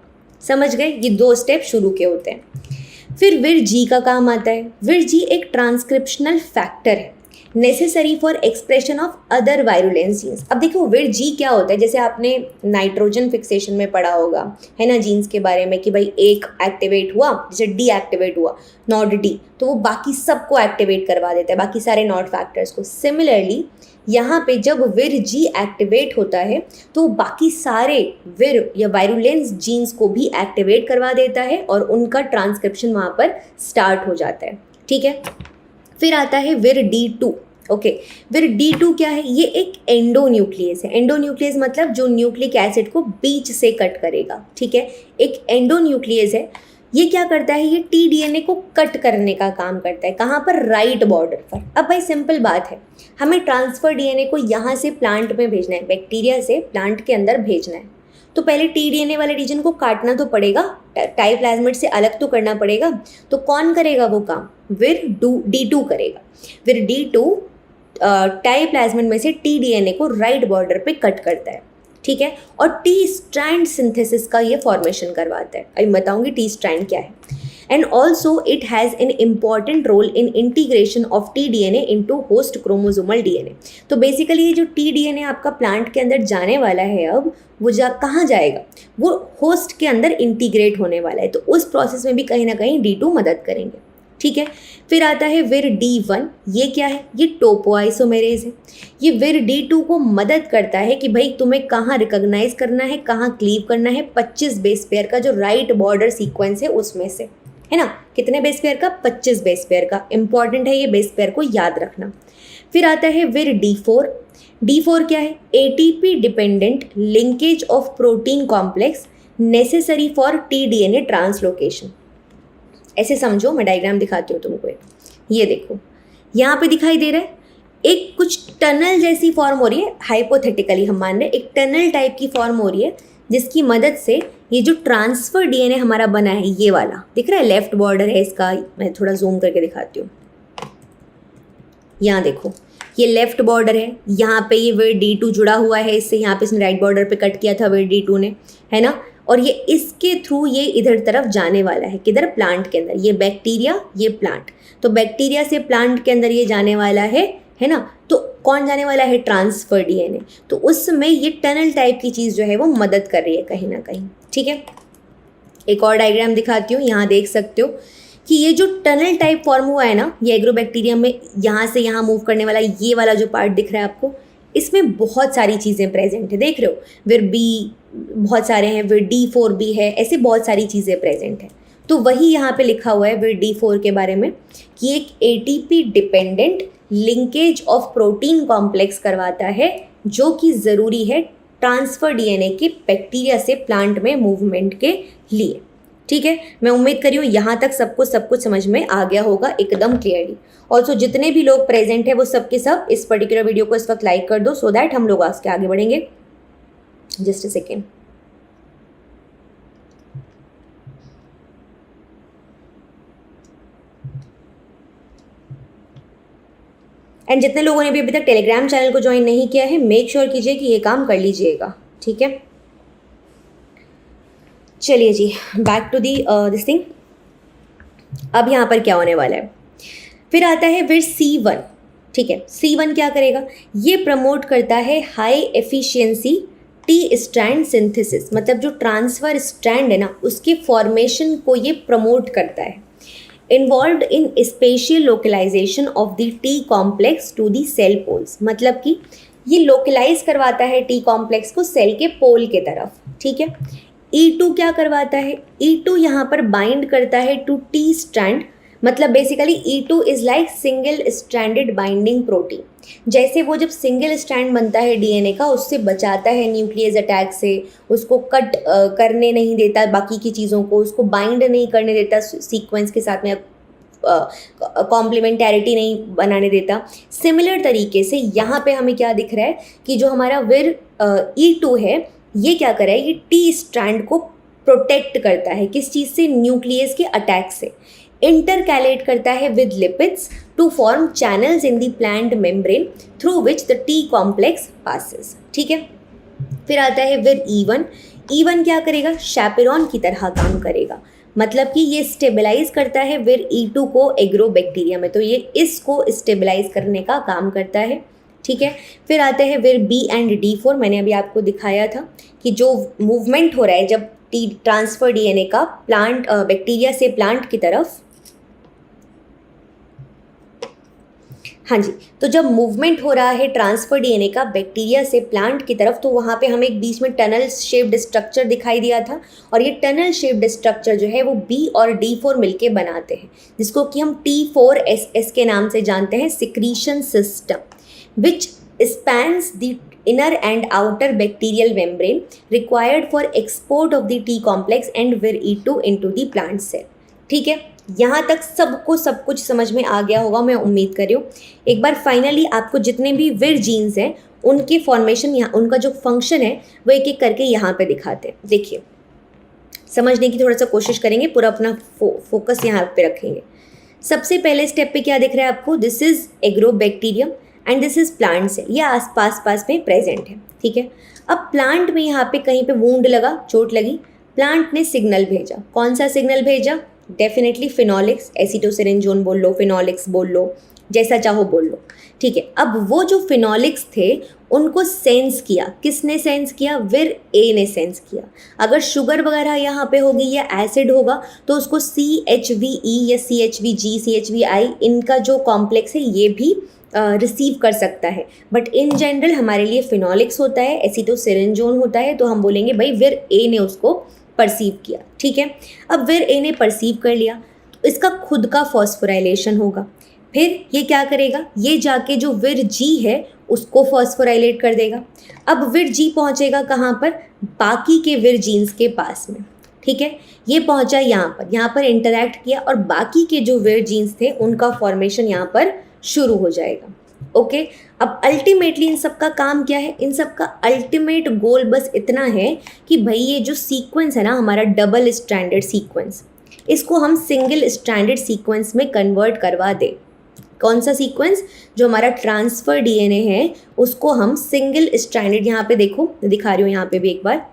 A: समझ गए? ये दो स्टेप शुरू के होते हैं। फिर विर G का काम आता है। विर G एक ट्रांसक्रिप्शनल फैक्टर है necessary for expression of other virulence genes. अब देखो विर G क्या होता है, जैसे आपने नाइट्रोजन फिक्सेशन में पढ़ा होगा, है ना, जीन्स के बारे में कि भाई एक एक्टिवेट हुआ, जैसे डीएक्टिवेट हुआ नॉट D, तो वो बाकी सबको एक्टिवेट करवा देता है, बाकी सारे नॉट फैक्टर्स को। सिमिलरली यहाँ पे जब विर G एक्टिवेट होता है तो बाकी सारे विर या वायरुलेंस जीन्स को भी एक्टिवेट करवा देता है और उनका ट्रांसक्रिप्शन वहाँ पर स्टार्ट हो जाता है, ठीक है। फिर आता है विर D2। ओके। फिर D2 क्या है, ये एक एंडोन्यूक्लियस है। एंडोन्यूक्लियस मतलब जो न्यूक्लिक एसिड को बीच से कट करेगा, ठीक है, एक एंडोन्यूक्लियस है। ये क्या करता है, ये tDNA को कट करने का काम करता है। कहाँ पर, राइट बॉर्डर पर। अब भाई सिंपल बात है, हमें ट्रांसफर DNA को यहाँ से प्लांट में भेजना है, बैक्टीरिया से प्लांट के अंदर भेजना है, तो पहले tDNA वाले रीजन को काटना तो पड़ेगा, टाई प्लाज्मिड से अलग तो करना पड़ेगा। तो कौन करेगा वो काम, फिर D2 करेगा। फिर D2 टाई प्लाज्मिड में से tDNA को राइट बॉर्डर पे कट करता है, ठीक है, और टी स्ट्रैंड सिंथेसिस का ये फॉर्मेशन करवाता है। अभी बताऊंगी टी स्ट्रैंड क्या है। And also it has an important role in integration of tDNA into host chromosomal DNA। तो बेसिकली ये जो tDNA आपका प्लांट के अंदर जाने वाला है, अब वो कहाँ जाएगा, वो होस्ट के अंदर इंटीग्रेट होने वाला है। तो उस प्रोसेस में भी कहीं ना कहीं D2 मदद करेंगे, ठीक है। फिर आता है विर D1, ये क्या है, ये टोपोआइसोमेरेज है। ये विर D2 को मदद करता है कि भाई तुम्हें कहाँ रिकॉग्नाइज करना है, कहाँ क्लीव करना है, 25 बेस पेयर का जो राइट बॉर्डर सीक्वेंस है उसमें से, है ना। कितने बेस पेयर का, 25 बेस पेयर का। इंपॉर्टेंट है ये बेस पेयर को याद रखना। फिर आता है विर D4। D4 क्या है, ATP dependent linkage of protein complex necessary for tDNA translocation. ऐसे समझो, मैं डायग्राम दिखाती हूँ तुमको एक, ये देखो यहाँ पे दिखाई दे रहा है, एक कुछ टनल जैसी फॉर्म हो रही है, हाइपोथेटिकली हम मान रहे हैं एक टनल टाइप की फॉर्म हो रही है, जिसकी मदद से ये जो ट्रांसफर DNA हमारा बना है, ये वाला दिख रहा है, लेफ्ट बॉर्डर है इसका, मैं थोड़ा जूम करके दिखाती हूँ। यहाँ देखो ये लेफ्ट बॉर्डर है, यहाँ पे ये विर D2 जुड़ा हुआ है इससे, यहाँ पे इसने राइट बॉर्डर पे कट किया था विर D2 ने, है ना। और ये इसके थ्रू ये इधर तरफ जाने वाला है, किधर, प्लांट के अंदर। ये बैक्टीरिया, ये प्लांट, तो बैक्टीरिया से प्लांट के अंदर ये जाने वाला है ना। तो कौन जाने वाला है, ट्रांसफर DNA। तो उस समय ये टनल टाइप की चीज़ जो है वो मदद कर रही है कहीं ना कहीं, ठीक है। एक और डायग्राम दिखाती हूँ, यहाँ देख सकते हो कि ये जो टनल टाइप फॉर्म हुआ है ना, ये एग्रोबैक्टीरियम में यहाँ से यहाँ मूव करने वाला ये वाला जो पार्ट दिख रहा है आपको, इसमें बहुत सारी चीज़ें प्रेजेंट है, देख रहे हो, विर B बहुत सारे हैं, विर D4 भी है, ऐसे बहुत सारी चीज़ें प्रेजेंट हैं। तो वही यहाँ पे लिखा हुआ है विर D4 के बारे में कि एक ATP dependent linkage of protein complex करवाता है, जो कि ज़रूरी है ट्रांसफर DNA के बैक्टीरिया से प्लांट में मूवमेंट के लिए, ठीक है। मैं उम्मीद करी हूँ यहाँ तक सबको सब कुछ समझ में आ गया होगा एकदम क्लियरली। ऑल्सो जितने भी लोग प्रेजेंट है वो सब के सब इस पर्टिकुलर वीडियो को इस वक्त लाइक कर दो, सो दैट हम लोग आगे बढ़ेंगे। Just a second. एंड जितने लोगों ने भी अभी तक टेलीग्राम चैनल को ज्वाइन नहीं किया है, मेक श्योर कीजिए कि ये काम कर लीजिएगा, ठीक है। चलिए जी, back to the this thing. अब यहाँ पर क्या होने वाला है, फिर आता है फिर C1, ठीक है। C1 क्या करेगा, ये प्रमोट करता है high efficiency T strand synthesis, मतलब जो ट्रांसफर स्ट्रैंड है ना, उसके फॉर्मेशन को ये प्रमोट करता है। Involve in spatial localization of the T complex to the cell poles, मतलब कि ये लोकलाइज करवाता है टी कॉम्प्लेक्स को सेल के पोल के तरफ, ठीक है। E2 क्या करवाता है, E2 यहाँ पर बाइंड करता है टू टी स्ट्रैंड, मतलब basically E2 is like single stranded binding protein. जैसे वो जब सिंगल स्ट्रैंड बनता है DNA का, उससे बचाता है न्यूक्लियस अटैक से, उसको कट करने नहीं देता बाकी की चीज़ों को, उसको बाइंड नहीं करने देता सीक्वेंस के साथ में, कॉम्प्लीमेंटैरिटी नहीं बनाने देता। सिमिलर तरीके से यहाँ पे हमें क्या दिख रहा है कि जो हमारा विर E2 है, ये क्या कर रहा है, ये टी स्ट्रैंड को प्रोटेक्ट करता है, किस चीज़ से, न्यूक्लियस के अटैक से। इंटरकैलेट करता है with lipids to form channels in the plant membrane through which the T complex passes, ठीक है। फिर आता है विद E1। E1 क्या करेगा, शैपेरॉन की तरह काम करेगा, मतलब कि ये स्टेबलाइज करता है विद E2 को एग्रोबैक्टीरिया में, तो ये इसको स्टेबलाइज करने का काम करता है, ठीक है। फिर आते हैं फिर B एंड D4। मैंने अभी आपको दिखाया था कि जो मूवमेंट हो रहा है जब ट्रांसफर DNA का प्लांट बैक्टीरिया से प्लांट की तरफ, हाँ जी, तो जब मूवमेंट हो रहा है ट्रांसफर डीएनए का बैक्टीरिया से प्लांट की तरफ, तो वहाँ पे हमें एक बीच में टनल शेप्ड स्ट्रक्चर दिखाई दिया था, और ये टनल शेप्ड स्ट्रक्चर जो है वो बी और D4 मिलके बनाते हैं, जिसको कि हम T4SS के नाम से जानते हैं, secretion system, which spans the inner and outer bacterial membrane required for export of the T complex and Vir-E2 into the plant cell। ठीक है, यहाँ तक सबको सब कुछ समझ में आ गया होगा, मैं उम्मीद कर रही हूँ। एक बार फाइनली आपको जितने भी विर जीन्स हैं उनके फॉर्मेशन, यहाँ उनका जो फंक्शन है वो एक एक करके यहाँ पे दिखाते हैं। देखिए, समझने की थोड़ा सा कोशिश करेंगे, पूरा अपना फोकस यहाँ पे रखेंगे। सबसे पहले स्टेप पे क्या दिख रहा है आपको? This is Agrobacterium and this is plant cell, ये आस पास में प्रेजेंट है। ठीक है, अब प्लांट में यहाँ पे कहीं पे वूंड लगा, चोट लगी, प्लांट ने सिग्नल भेजा। कौन सा सिग्नल भेजा? डेफिनेटली फिनोलिक्स, एसिटोसिरिंजोन बोल लो, फिनोलिक्स बोल लो, जैसा चाहो बोल लो। ठीक है, अब वो जो फिनोलिक्स थे उनको सेंस किया, किसने सेंस किया? विर ए ने सेंस किया। अगर शुगर वगैरह यहाँ पे होगी या एसिड होगा तो उसको CHVE या CHVG, CHVI, इनका जो कॉम्प्लेक्स है ये भी रिसीव कर सकता है, बट इन जनरल हमारे लिए फिनोलिक्स होता है, एसिटोसिरिंजोन होता है, तो हम बोलेंगे भाई विर ए ने उसको परसीव किया। ठीक है, अब विर ए ने परसीव कर लिया तो इसका खुद का फॉस्फोराइलेशन होगा, फिर ये क्या करेगा? ये जाके जो विर जी है उसको फॉस्फोराइलेट कर देगा। अब विर जी पहुंचेगा कहाँ पर? बाकी के विर जीन्स के पास में। ठीक है, ये पहुंचा यहाँ पर इंटरैक्ट किया, और बाकी के जो विर जीन्स थे उनका फॉर्मेशन यहाँ पर शुरू हो जाएगा। ओके, अब अल्टीमेटली इन सब का काम क्या है? इन सब का अल्टीमेट गोल बस इतना है कि भाई ये जो सीक्वेंस है ना हमारा डबल स्ट्रैंडेड सीक्वेंस, इसको हम सिंगल स्ट्रैंडेड सीक्वेंस में कन्वर्ट करवा दें। कौन सा सीक्वेंस? जो हमारा ट्रांसफर डीएनए है उसको हम सिंगल स्ट्रैंडेड, यहाँ पे देखो दिखा रही हूँ यहाँ पे भी एक बार,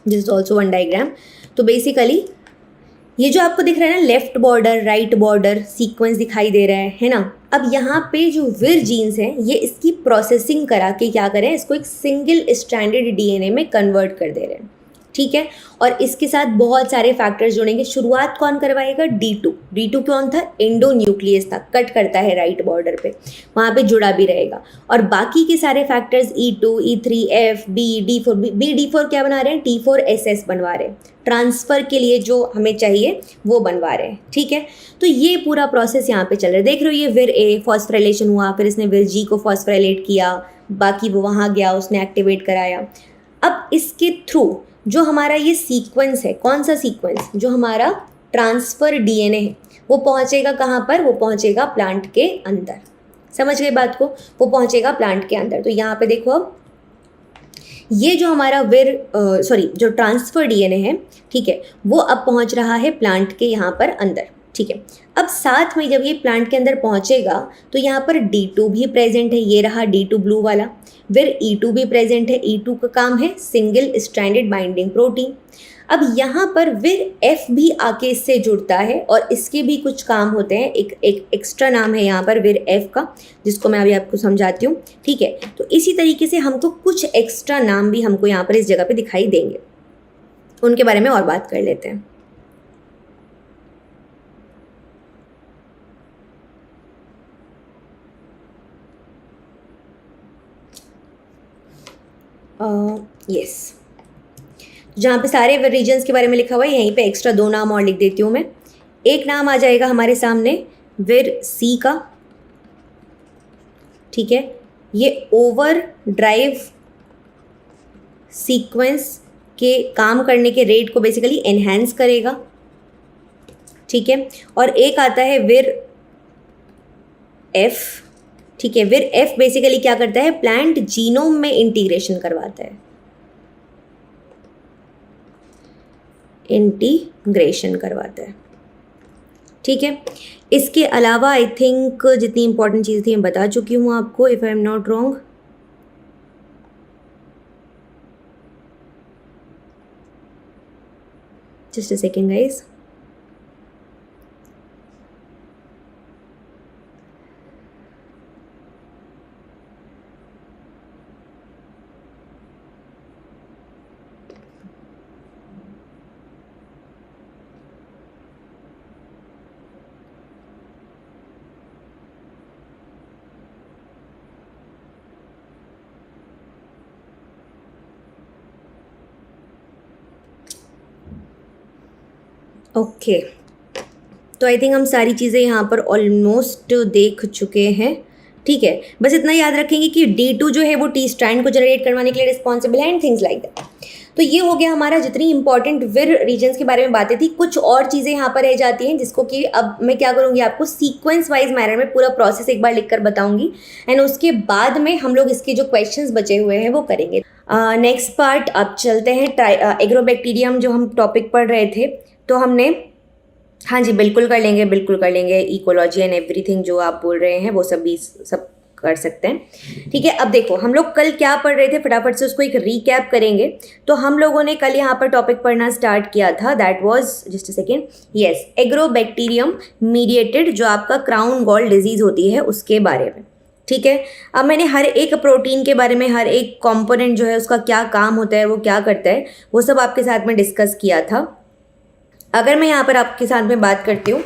A: this is also one diagram. तो बेसिकली ये जो आपको दिख रहा है ना, left border right border sequence दिखाई दे रहा है ना। अब यहाँ पे जो विर जीन्स हैं ये इसकी प्रोसेसिंग करा के क्या करें? इसको एक सिंगल स्ट्रैंडेड डीएनए में कन्वर्ट कर दे रहे हैं। ठीक है, और इसके साथ बहुत सारे फैक्टर्स जुड़ेंगे। शुरुआत कौन करवाएगा? D2 कौन था? एंडोन्यूक्लियस था, कट करता है राइट बॉर्डर पे, वहाँ पे जुड़ा भी रहेगा। और बाकी के सारे factors E2, E3, F, B, D4 क्या बना रहे हैं? T4SS बनवा रहे हैं, ट्रांसफ़र के लिए जो हमें चाहिए वो बनवा रहे हैं। ठीक है, तो ये पूरा प्रोसेस यहाँ पे चल रहा है। देख रहे हो, ये विर ए फॉस्फोराइलेशन हुआ, फिर इसने विर जी को फॉस्फोराइलेट किया, बाकी वो वहाँ गया, उसने एक्टिवेट कराया। अब इसके थ्रू जो हमारा ये सीक्वेंस है, कौन सा सीक्वेंस? जो हमारा ट्रांसफ़र डीएनए है, वो पहुँचेगा कहाँ पर? वो पहुँचेगा प्लांट के अंदर। समझ गए बात को? वो पहुँचेगा प्लांट के अंदर। तो यहाँ पे देखो, अब ये जो हमारा जो ट्रांसफ़र डीएनए है, ठीक है, वो अब पहुँच रहा है प्लांट के यहाँ पर अंदर। ठीक है, अब साथ में जब ये प्लांट के अंदर पहुँचेगा तो यहाँ पर D2 भी प्रेजेंट है, ये रहा D2 ब्लू वाला, फिर E2 भी प्रेजेंट है। E2 का काम है सिंगल स्ट्रैंडेड बाइंडिंग प्रोटीन। अब यहाँ पर विर F भी आके इससे जुड़ता है और इसके भी कुछ काम होते हैं। एक एक्स्ट्रा नाम है यहाँ पर विर F का, जिसको मैं अभी आपको समझाती हूँ। ठीक है, तो इसी तरीके से हमको कुछ एक्स्ट्रा नाम भी हमको यहाँ पर इस जगह पे दिखाई देंगे, उनके बारे में और बात कर लेते हैं। यस, जहाँ पे सारे रीजन्स के बारे में लिखा हुआ है, यहीं पे एक्स्ट्रा 2 नाम और लिख देती हूँ मैं। एक नाम आ जाएगा हमारे सामने विर सी का। ठीक है, ये ओवर ड्राइव सीक्वेंस के काम करने के रेट को बेसिकली एनहेंस करेगा। ठीक है, और एक आता है विर एफ। ठीक है, विर एफ बेसिकली क्या करता है? प्लांट जीनोम में इंटीग्रेशन करवाता है, इंटीग्रेशन करवाता है। ठीक है, इसके अलावा आई थिंक जितनी इंपॉर्टेंट चीज़ थी मैं बता चुकी हूँ आपको, if I am not wrong. Just a second guys. Okay, तो आई थिंक हम सारी चीज़ें यहाँ पर ऑलमोस्ट देख चुके हैं। ठीक है, बस इतना याद रखेंगे कि D2 जो है वो टी स्ट्रैंड को जनरेट करवाने के लिए रिस्पॉन्सिबल है एंड थिंग्स लाइक दैट। तो ये हो गया हमारा जितनी इंपॉर्टेंट विर रीजन्स के बारे में बातें थी। कुछ और चीज़ें यहाँ पर रह जाती हैं जिसको कि अब मैं क्या करूँगी, आपको सीक्वेंस वाइज मैनर में पूरा प्रोसेस एक बार लिख कर बताऊँगी एंड उसके बाद में हम लोग इसके जो क्वेश्चंस बचे हुए हैं वो करेंगे। नेक्स्ट पार्ट अब चलते हैं एग्रोबैक्टीरियम जो हम टॉपिक पढ़ रहे थे। तो हमने, हाँ जी बिल्कुल कर लेंगे, बिल्कुल कर लेंगे। इकोलॉजी एंड एवरीथिंग जो आप बोल रहे हैं वो सब भी सब कर सकते हैं। ठीक है, अब देखो हम लोग कल क्या पढ़ रहे थे, फटाफट से उसको एक रीकैप करेंगे। तो हम लोगों ने कल यहाँ पर टॉपिक पढ़ना स्टार्ट किया था, that was just a second, yes, agrobacterium mediated जो आपका क्राउन गॉल डिजीज होती है उसके बारे में। ठीक है, अब मैंने हर एक प्रोटीन के बारे में, हर एक कंपोनेंट जो है उसका क्या काम होता है, वो क्या करता है, वो सब आपके साथ में डिस्कस किया था। अगर मैं यहाँ पर आपके साथ में बात करती हूँ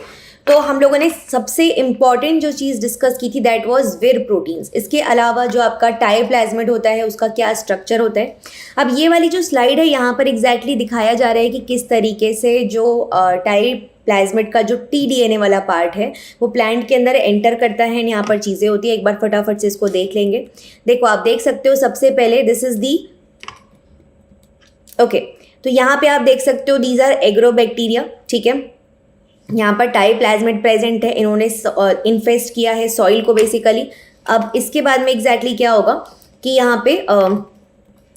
A: तो हम लोगों ने सबसे इम्पॉर्टेंट जो चीज़ डिस्कस की थी दैट वाज विर प्रोटीन्स। इसके अलावा जो आपका टाई प्लाज्मिड होता है उसका क्या स्ट्रक्चर होता है। अब ये वाली जो स्लाइड है यहाँ पर एग्जैक्टली दिखाया जा रहा है कि किस तरीके से जो टाई प्लाज्मिड का जो TDNA वाला पार्ट है वो प्लांट के अंदर एंटर करता है। यहाँ पर चीज़ें होती है, एक बार फटाफट से इसको देख लेंगे। देखो आप देख सकते हो, सबसे पहले दिस इज दी, ओके, तो यहाँ पे आप देख सकते हो दीज आर एग्रोबैक्टीरिया। ठीक है, यहाँ पर टाई प्लाज्मिड प्रेजेंट है, इन्होंने इन्फेस्ट किया है सॉइल को बेसिकली। अब इसके बाद में एग्जैक्टली क्या होगा कि यहाँ पे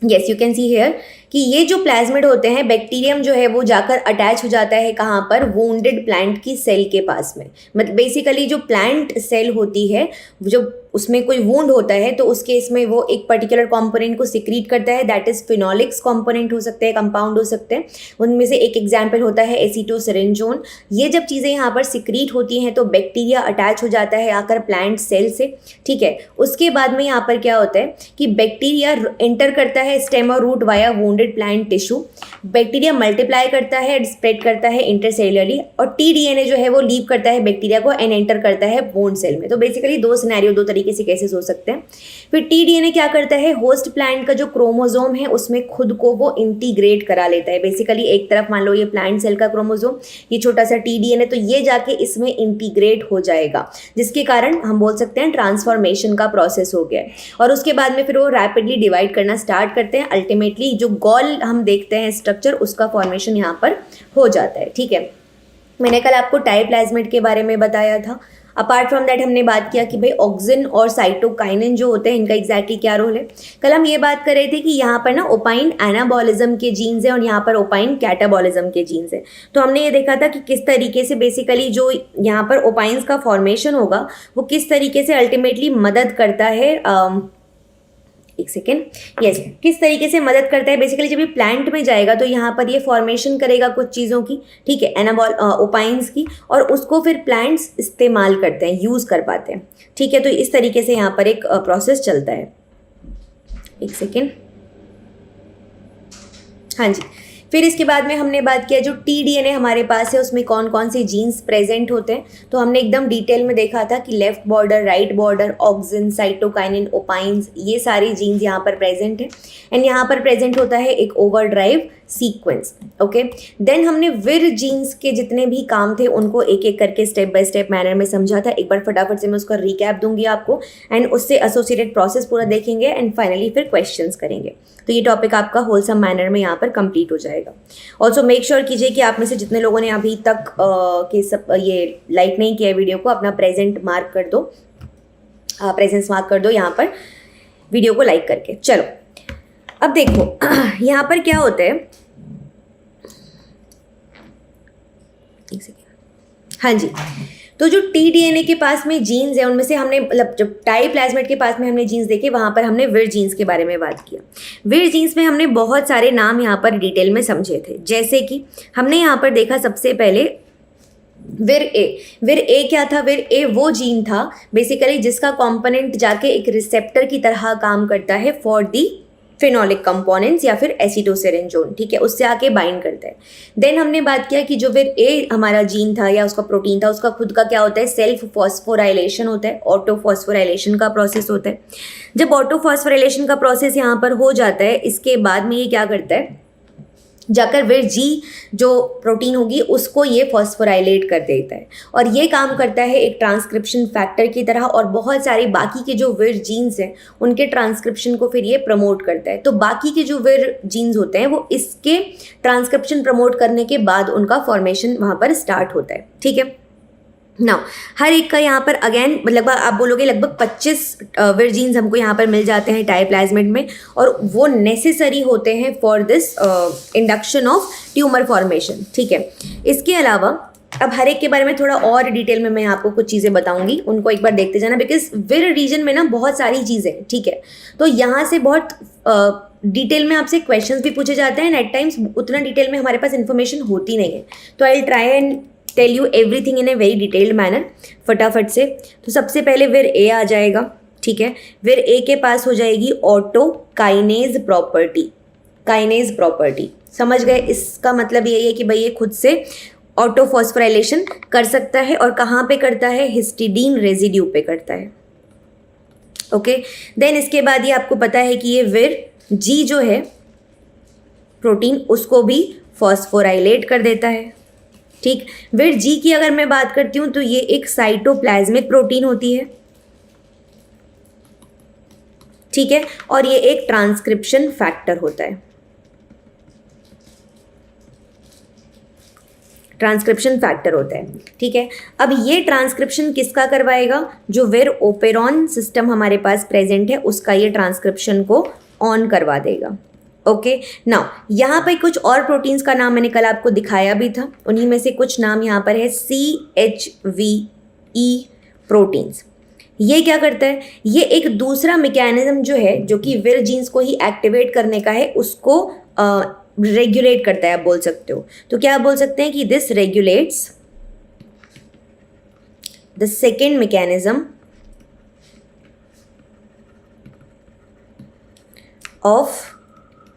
A: yes you can see here कि ये जो प्लाज्मिड होते हैं, बैक्टीरियम जो है वो जाकर अटैच हो जाता है कहाँ पर, वुंडेड प्लांट की सेल के पास में। मतलब बेसिकली जो प्लांट सेल होती है, जो उसमें कोई वुंड होता है तो उस केस में वो एक पर्टिकुलर कंपोनेंट को सिक्रीट करता है, दैट इज फिनोलिक्स कंपोनेंट हो सकते हैं, कंपाउंड हो सकते हैं। उनमें से एक एग्जाम्पल होता है एसीटोसिरिंजोन। ये जब चीज़ें यहाँ पर सिक्रीट होती हैं तो बैक्टीरिया अटैच हो जाता है आकर प्लांट सेल से। ठीक है, उसके बाद में यहाँ पर क्या होता है कि बैक्टीरिया एंटर करता है स्टेम और root via wounded plant tissue. Bacteria multiply करता है, स्प्रेड करता है इंटरसेलुलरली, और TDNA जो है वो लीव करता है बैक्टीरिया को एंड एंटर करता है वुंड सेल में। तो बेसिकली दो सिनेरियो, दो तरीके से केसेस हो सकते हैं। फिर TDNA क्या करता है, होस्ट प्लांट का जो क्रोमोसोम है उसमें खुद को वो इंटीग्रेट करा लेता है। बेसिकली एक तरफ मान लो ये प्लांट सेल का क्रोमोसोम, ये छोटा सा TDNA, तो ये जाके इसमें इंटीग्रेट हो जाएगा, जिसके कारण हम बोल सकते हैं ट्रांसफॉर्मेशन का प्रोसेस हो गया है। और उसके बाद में फिर वो रैपिडली डिवाइड करना स्टार्ट करते हैं। अल्टीमेटली जो गॉल हम देखते हैं स्ट्रक्चर, उसका फॉर्मेशन यहाँ पर हो जाता है। ठीक है, मैंने कल आपको टाई प्लाज्मिड के बारे में बताया था। अपार्ट फ्रॉम दैट हमने बात किया कि भाई ऑक्सिन और साइटोकाइनिन जो होते हैं इनका एग्जैक्टली क्या रोल है। कल हम ये बात कर रहे थे कि यहाँ पर ना ओपाइन एनाबॉलिज्म के जीन्स हैं और यहाँ पर ओपाइन कैटाबॉलिज्म के जीन्स हैं। तो हमने ये देखा था कि किस तरीके से बेसिकली जो यहाँ पर ओपाइंस का फॉर्मेशन होगा वो किस तरीके से अल्टीमेटली मदद करता है, एक सेकेंड, यस, किस तरीके से मदद करता है। बेसिकली जब ये प्लांट में जाएगा तो यहाँ पर ये फॉर्मेशन करेगा कुछ चीज़ों की, ठीक है, ओपाइंस की, और उसको फिर प्लांट्स इस्तेमाल करते हैं, यूज़ कर पाते हैं। ठीक है, तो इस तरीके से यहाँ पर एक प्रोसेस चलता है। एक सेकेंड, हाँ जी। फिर इसके बाद में हमने बात किया जो TDNA हमारे पास है उसमें कौन कौन से जीन्स प्रेजेंट होते हैं। तो हमने एकदम डिटेल में देखा था कि left border, right border, auxin, cytokinin, opines, ये सारे जीन्स यहाँ पर प्रेजेंट है। एंड यहाँ पर प्रेजेंट होता है एक ओवरड्राइव सीक्वेंस। ओके, देन हमने विर जीन्स के जितने भी काम थे उनको एक एक करके स्टेप बाय स्टेप मैनर में समझा था। एक बार फटाफट से मैं उसका रिकैप दूंगी आपको एंड उससे एसोसिएटेड प्रोसेस पूरा देखेंगे एंड फाइनली फिर क्वेश्चंस करेंगे। तो ये टॉपिक आपका होलसम मैनर में यहाँ पर कंप्लीट हो जाएगा। ऑल्सो मेक श्योर कीजिए कि आप में से जितने लोगों ने अभी तक ये लाइक नहीं किया वीडियो को, अपना प्रेजेंस मार्क कर दो यहाँ पर वीडियो को लाइक करके। चलो अब देखो यहाँ पर क्या होता है, एक सेकेंड, हाँ जी। तो जो TDNA के पास में जीन्स है उनमें से हमने, मतलब जब टाई प्लाज्मिड के पास में हमने जीन्स देखे वहाँ पर हमने विर जीन्स के बारे में बात किया। विर जीन्स में हमने बहुत सारे नाम यहाँ पर डिटेल में समझे थे, जैसे कि हमने यहाँ पर देखा सबसे पहले विर ए क्या था। विर ए वो जीन था बेसिकली जिसका कंपोनेंट जाके एक रिसेप्टर की तरह काम करता है फॉर दी फिनोलिक कंपोनेंट्स या फिर एसिटोसिरिंजोन। ठीक है, उससे आके बाइंड करता है। देन हमने बात किया कि जो विर ए हमारा जीन था या उसका प्रोटीन था, उसका खुद का क्या होता है, सेल्फ फॉस्फोराइलेशन होता है, ऑटो फॉस्फोराइलेशन का प्रोसेस होता है। जब ऑटो फॉस्फोराइलेशन का प्रोसेस यहाँ पर हो जाता है, इसके बाद में ये क्या करता है, जाकर फिर जी जो प्रोटीन होगी उसको ये फॉस्फोराइलेट कर देता है और ये काम करता है एक ट्रांसक्रिप्शन फैक्टर की तरह और बहुत सारे बाकी के जो विर जीन्स हैं उनके ट्रांसक्रिप्शन को फिर ये प्रमोट करता है। तो बाकी के जो विर जीन्स होते हैं वो इसके ट्रांसक्रिप्शन प्रमोट करने के बाद उनका फॉर्मेशन वहाँ पर स्टार्ट होता है। ठीक है ना, हर एक का यहाँ पर अगेन लगभग आप बोलोगे लगभग 25 विर जीन्स हमको यहाँ पर मिल जाते हैं टाइप्लाज्मिड में और वो नेसेसरी होते हैं for this induction of tumour formation. ठीक है, इसके अलावा अब हर एक के बारे में थोड़ा और डिटेल में मैं आपको कुछ चीज़ें बताऊंगी, उनको एक बार देखते जाना बिकॉज विर रीजन में ना बहुत सारी चीज़ें। ठीक है, तो यहाँ से बहुत डिटेल में आपसे क्वेश्चंस भी पूछे जाते हैं एंड एट टाइम्स उतना डिटेल में हमारे पास इन्फॉर्मेशन होती नहीं है, तो I will try and tell you everything in a very detailed manner फटाफट से। तो सबसे पहले विर ए आ जाएगा। ठीक है, विर ए के पास हो जाएगी auto kinase property. Kinase property समझ गए, इसका मतलब यही है कि भाई ये खुद से ऑटो फॉस्फोराइलेशन कर सकता है और कहाँ पे करता है, हिस्टिडीन रेजिड्यू पे करता है। ओके, देन इसके बाद ये आपको पता है कि ये विर जी जो है प्रोटीन उसको भी फॉस्फोराइलेट कर देता है। ठीक, विर जी की अगर मैं बात करती हूँ तो ये एक साइटोप्लाज्मिक प्रोटीन होती है। ठीक है, और ये एक ट्रांसक्रिप्शन फैक्टर होता है। ट्रांसक्रिप्शन फैक्टर होता है। ठीक है, अब ये ट्रांसक्रिप्शन किसका करवाएगा, जो विर ओपेरॉन सिस्टम हमारे पास प्रेजेंट है उसका ये ट्रांसक्रिप्शन को ऑन करवा देगा। ओके, नाउ यहाँ पर कुछ और प्रोटीन्स का नाम मैंने कल आपको दिखाया भी था, उन्हीं में से कुछ नाम यहाँ पर है CHVE प्रोटीन्स। ये क्या करता है, ये एक दूसरा मैकेनिज्म जो है जो कि विर जीन्स को ही एक्टिवेट करने का है उसको रेगुलेट करता है, आप बोल सकते हो। तो क्या आप बोल सकते हैं कि this regulates the second mechanism of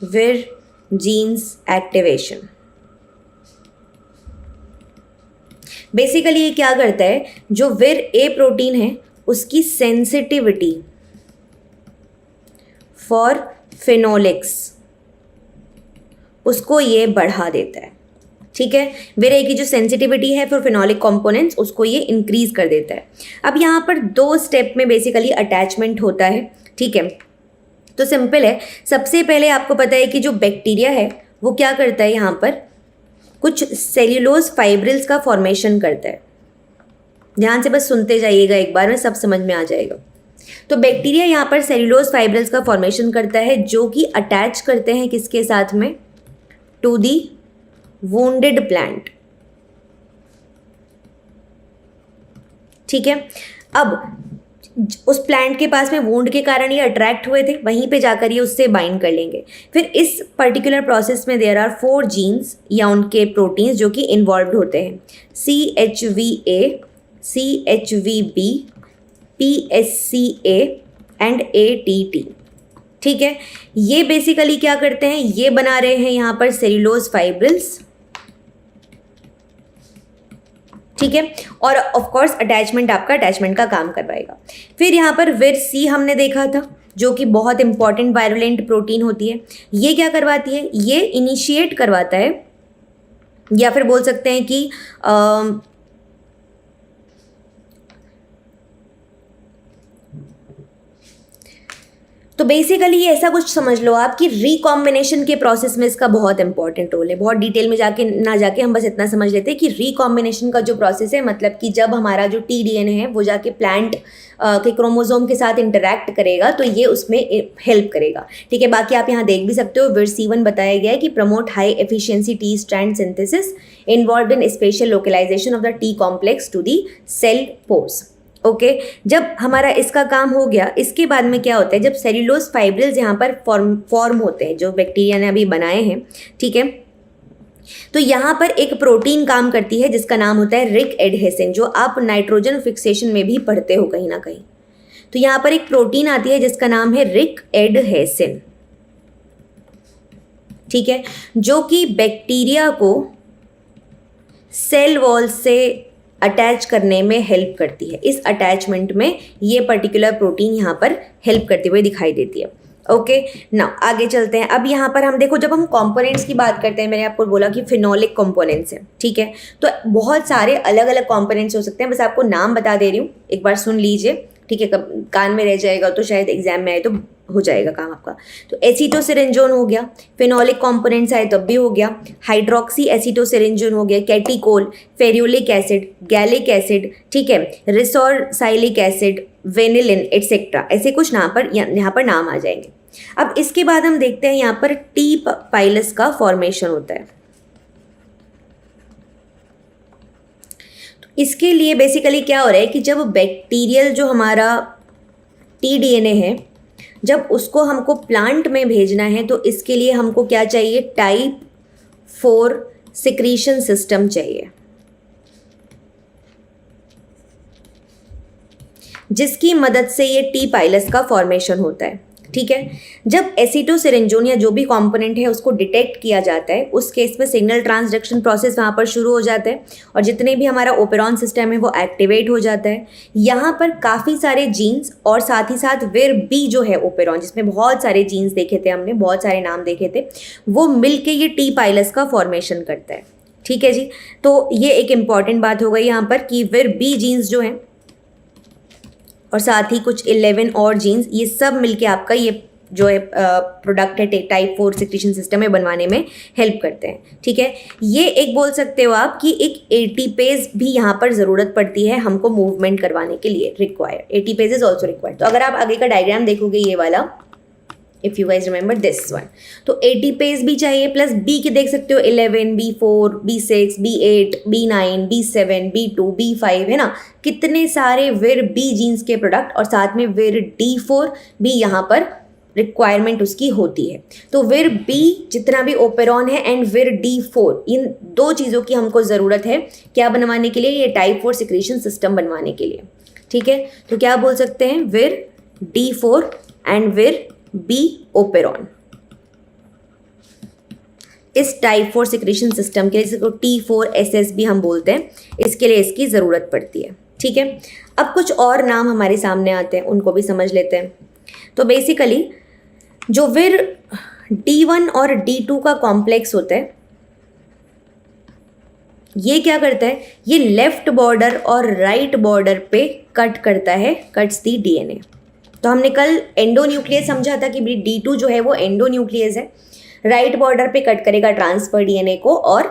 A: विर जीन्स एक्टिवेशन। बेसिकली ये क्या करता है, जो विर ए प्रोटीन है उसकी सेंसिटिविटी फॉर फिनोलिक्स उसको ये बढ़ा देता है। ठीक है, विर ए की जो सेंसिटिविटी है फॉर फिनोलिक कंपोनेंट्स उसको ये इंक्रीज कर देता है। अब यहाँ पर 2 स्टेप में बेसिकली अटैचमेंट होता है। ठीक है, तो सिंपल है, सबसे पहले आपको पता है कि जो बैक्टीरिया है वो क्या करता है, यहाँ पर कुछ सेल्यूलोज फाइब्रिल्स का फॉर्मेशन करता है। ध्यान से बस सुनते जाइएगा, एक बार में सब समझ में आ जाएगा। तो बैक्टीरिया यहाँ पर सेल्यूलोज फाइब्रिल्स का फॉर्मेशन करता है जो कि अटैच करते हैं किसके साथ में, टू दी वुंडेड प्लांट। ठीक है, अब उस प्लांट के पास में वुंड के कारण ये अट्रैक्ट हुए थे, वहीं पे जाकर ये उससे बाइंड कर लेंगे। फिर इस पर्टिकुलर प्रोसेस में देयर आर 4 जीन्स या उनके प्रोटीन्स जो कि इन्वॉल्व होते हैं, CHVA, CHVB, PSCA and ATT। ठीक है, ये बेसिकली क्या करते हैं, ये बना रहे हैं यहाँ पर सेल्यूलोज फाइब्रिल्स। ठीक है, और ऑफ कोर्स अटैचमेंट आपका अटैचमेंट का काम करवाएगा। फिर यहाँ पर विर सी हमने देखा था जो कि बहुत इंपॉर्टेंट वायरुलेंट प्रोटीन होती है। ये क्या करवाती है, ये इनिशिएट करवाता है या फिर बोल सकते हैं कि तो बेसिकली ऐसा कुछ समझ लो आप कि रिकॉम्बिनेशन के प्रोसेस में इसका बहुत इंपॉर्टेंट रोल है। बहुत डिटेल में जाके हम बस इतना समझ लेते हैं कि रिकॉम्बिनेशन का जो प्रोसेस है, मतलब कि जब हमारा जो TDNA है वो जाके प्लांट के क्रोमोसोम के साथ इंटरैक्ट करेगा तो ये उसमें हेल्प करेगा। ठीक है, बाकी आप यहाँ देख भी सकते हो, विर C1 बताया गया है कि promote high efficiency T strand synthesis involve in special localization of the T complex to the cell pores. Okay, जब हमारा इसका काम हो गया, इसके बाद में क्या होता है, जब सेल्यूलोज फाइब्रिल्स यहाँ पर फॉर्म होते हैं जो बैक्टीरिया ने अभी बनाए हैं। ठीक है, तो यहाँ पर एक प्रोटीन काम करती है जिसका नाम होता है रिक एडहेसिन, जो आप नाइट्रोजन फिक्सेशन में भी पढ़ते हो कहीं ना कहीं। तो यहाँ पर एक प्रोटीन आती है जिसका नाम है रिक एडहेसिन। ठीक है, जो कि बैक्टीरिया को सेल वॉल से अटैच करने में हेल्प करती है। इस अटैचमेंट में ये पर्टिकुलर प्रोटीन यहाँ पर हेल्प करते हुए दिखाई देती है। ओके ना, आगे चलते हैं। अब यहाँ पर हम देखो, जब हम कंपोनेंट्स की बात करते हैं, मैंने आपको बोला कि फिनोलिक कंपोनेंट्स है, ठीक है। तो बहुत सारे अलग अलग कंपोनेंट्स हो सकते हैं, बस आपको नाम बता दे रही हूँ, एक बार सुन लीजिए, ठीक है। कान में रह जाएगा तो शायद एग्जाम में आए तो हो जाएगा काम आपका। तो एसीटोसिरिंजोन हो गया, फिनोलिक कंपोनेंट्स आए तब भी हो गया, हाइड्रोक्सी एसीटोसिरिंजोन हो गया, कैटिकोल, फेरुलिक एसिड, गैलिक एसिड, ठीक है, रिसोरसाइलिक एसिड, वेनिलिन एटसेट्रा, ऐसे कुछ यहाँ पर नाम आ जाएंगे। अब इसके बाद हम देखते हैं यहाँ पर टी पाइलस का फॉर्मेशन होता है। तो इसके लिए बेसिकली क्या हो रहा है कि जब बैक्टीरियल जो हमारा टीडीएनए है, जब उसको हमको प्लांट में भेजना है तो इसके लिए हमको क्या चाहिए, टाइप 4 सिक्रीशन सिस्टम चाहिए, जिसकी मदद से ये टी पाइलस का फॉर्मेशन होता है, ठीक है। जब एसीटोसिरिंजोन या जो भी कंपोनेंट है उसको डिटेक्ट किया जाता है, उस केस में सिग्नल ट्रांसडक्शन प्रोसेस वहाँ पर शुरू हो जाता है और जितने भी हमारा ओपेरॉन सिस्टम है वो एक्टिवेट हो जाता है। यहाँ पर काफ़ी सारे जीन्स और साथ ही साथ विर बी जो है ओपेरॉन, जिसमें बहुत सारे जीन्स देखे थे हमने, बहुत सारे नाम देखे थे, वो मिल के ये टी पाइलस का फॉर्मेशन करता है, ठीक है जी। तो ये एक इम्पॉर्टेंट बात हो गई यहाँ पर कि विर बी जीन्स जो हैं और साथ ही कुछ 11 और जीन्स, ये सब मिलके आपका ये जो है प्रोडक्ट है टाइप 4 सिक्रीशन सिस्टम में बनवाने में हेल्प करते हैं, ठीक है। ये एक बोल सकते हो आप कि एक एटीपेज भी यहाँ पर ज़रूरत पड़ती है हमको मूवमेंट करवाने के लिए, required, ATPase is also required. तो अगर आप आगे का डायग्राम देखोगे ये वाला, if you guys remember this one, तो एटीपेज भी चाहिए, प्लस बी के देख सकते हो 11, B4, B6, B8, B9, B7, B2, B5 है ना, कितने सारे विर बी जीन्स के प्रोडक्ट और साथ में विर D4 भी यहाँ पर रिक्वायरमेंट उसकी होती है। तो विर बी जितना भी ओपेरॉन है एंड विर D4, इन दो चीज़ों की हमको ज़रूरत है क्या बनवाने के लिए, ये टाइप 4 सिक्रीशन सिस्टम बनवाने के लिए, ठीक है। तो क्या बोल सकते हैं, विर D4 एंड विर बी ओपेरॉन, इस टाइप 4 सिक्रीशन सिस्टम के लिए, जिसको T4SS भी हम बोलते हैं, इसके लिए इसकी ज़रूरत पड़ती है, ठीक है। अब कुछ और नाम हमारे सामने आते हैं, उनको भी समझ लेते हैं। तो बेसिकली जो विर D1 और D2 का कॉम्प्लेक्स होता है, ये क्या करता है, ये लेफ्ट बॉर्डर और राइट बॉर्डर पे कट करता है, कट्स दी डीएनए। तो हमने कल एंडोन्यूक्लियस समझा था कि D2 जो है वो एंडोन्यूक्लियस है, राइट बॉर्डर पे कट करेगा ट्रांसफर डीएनए को और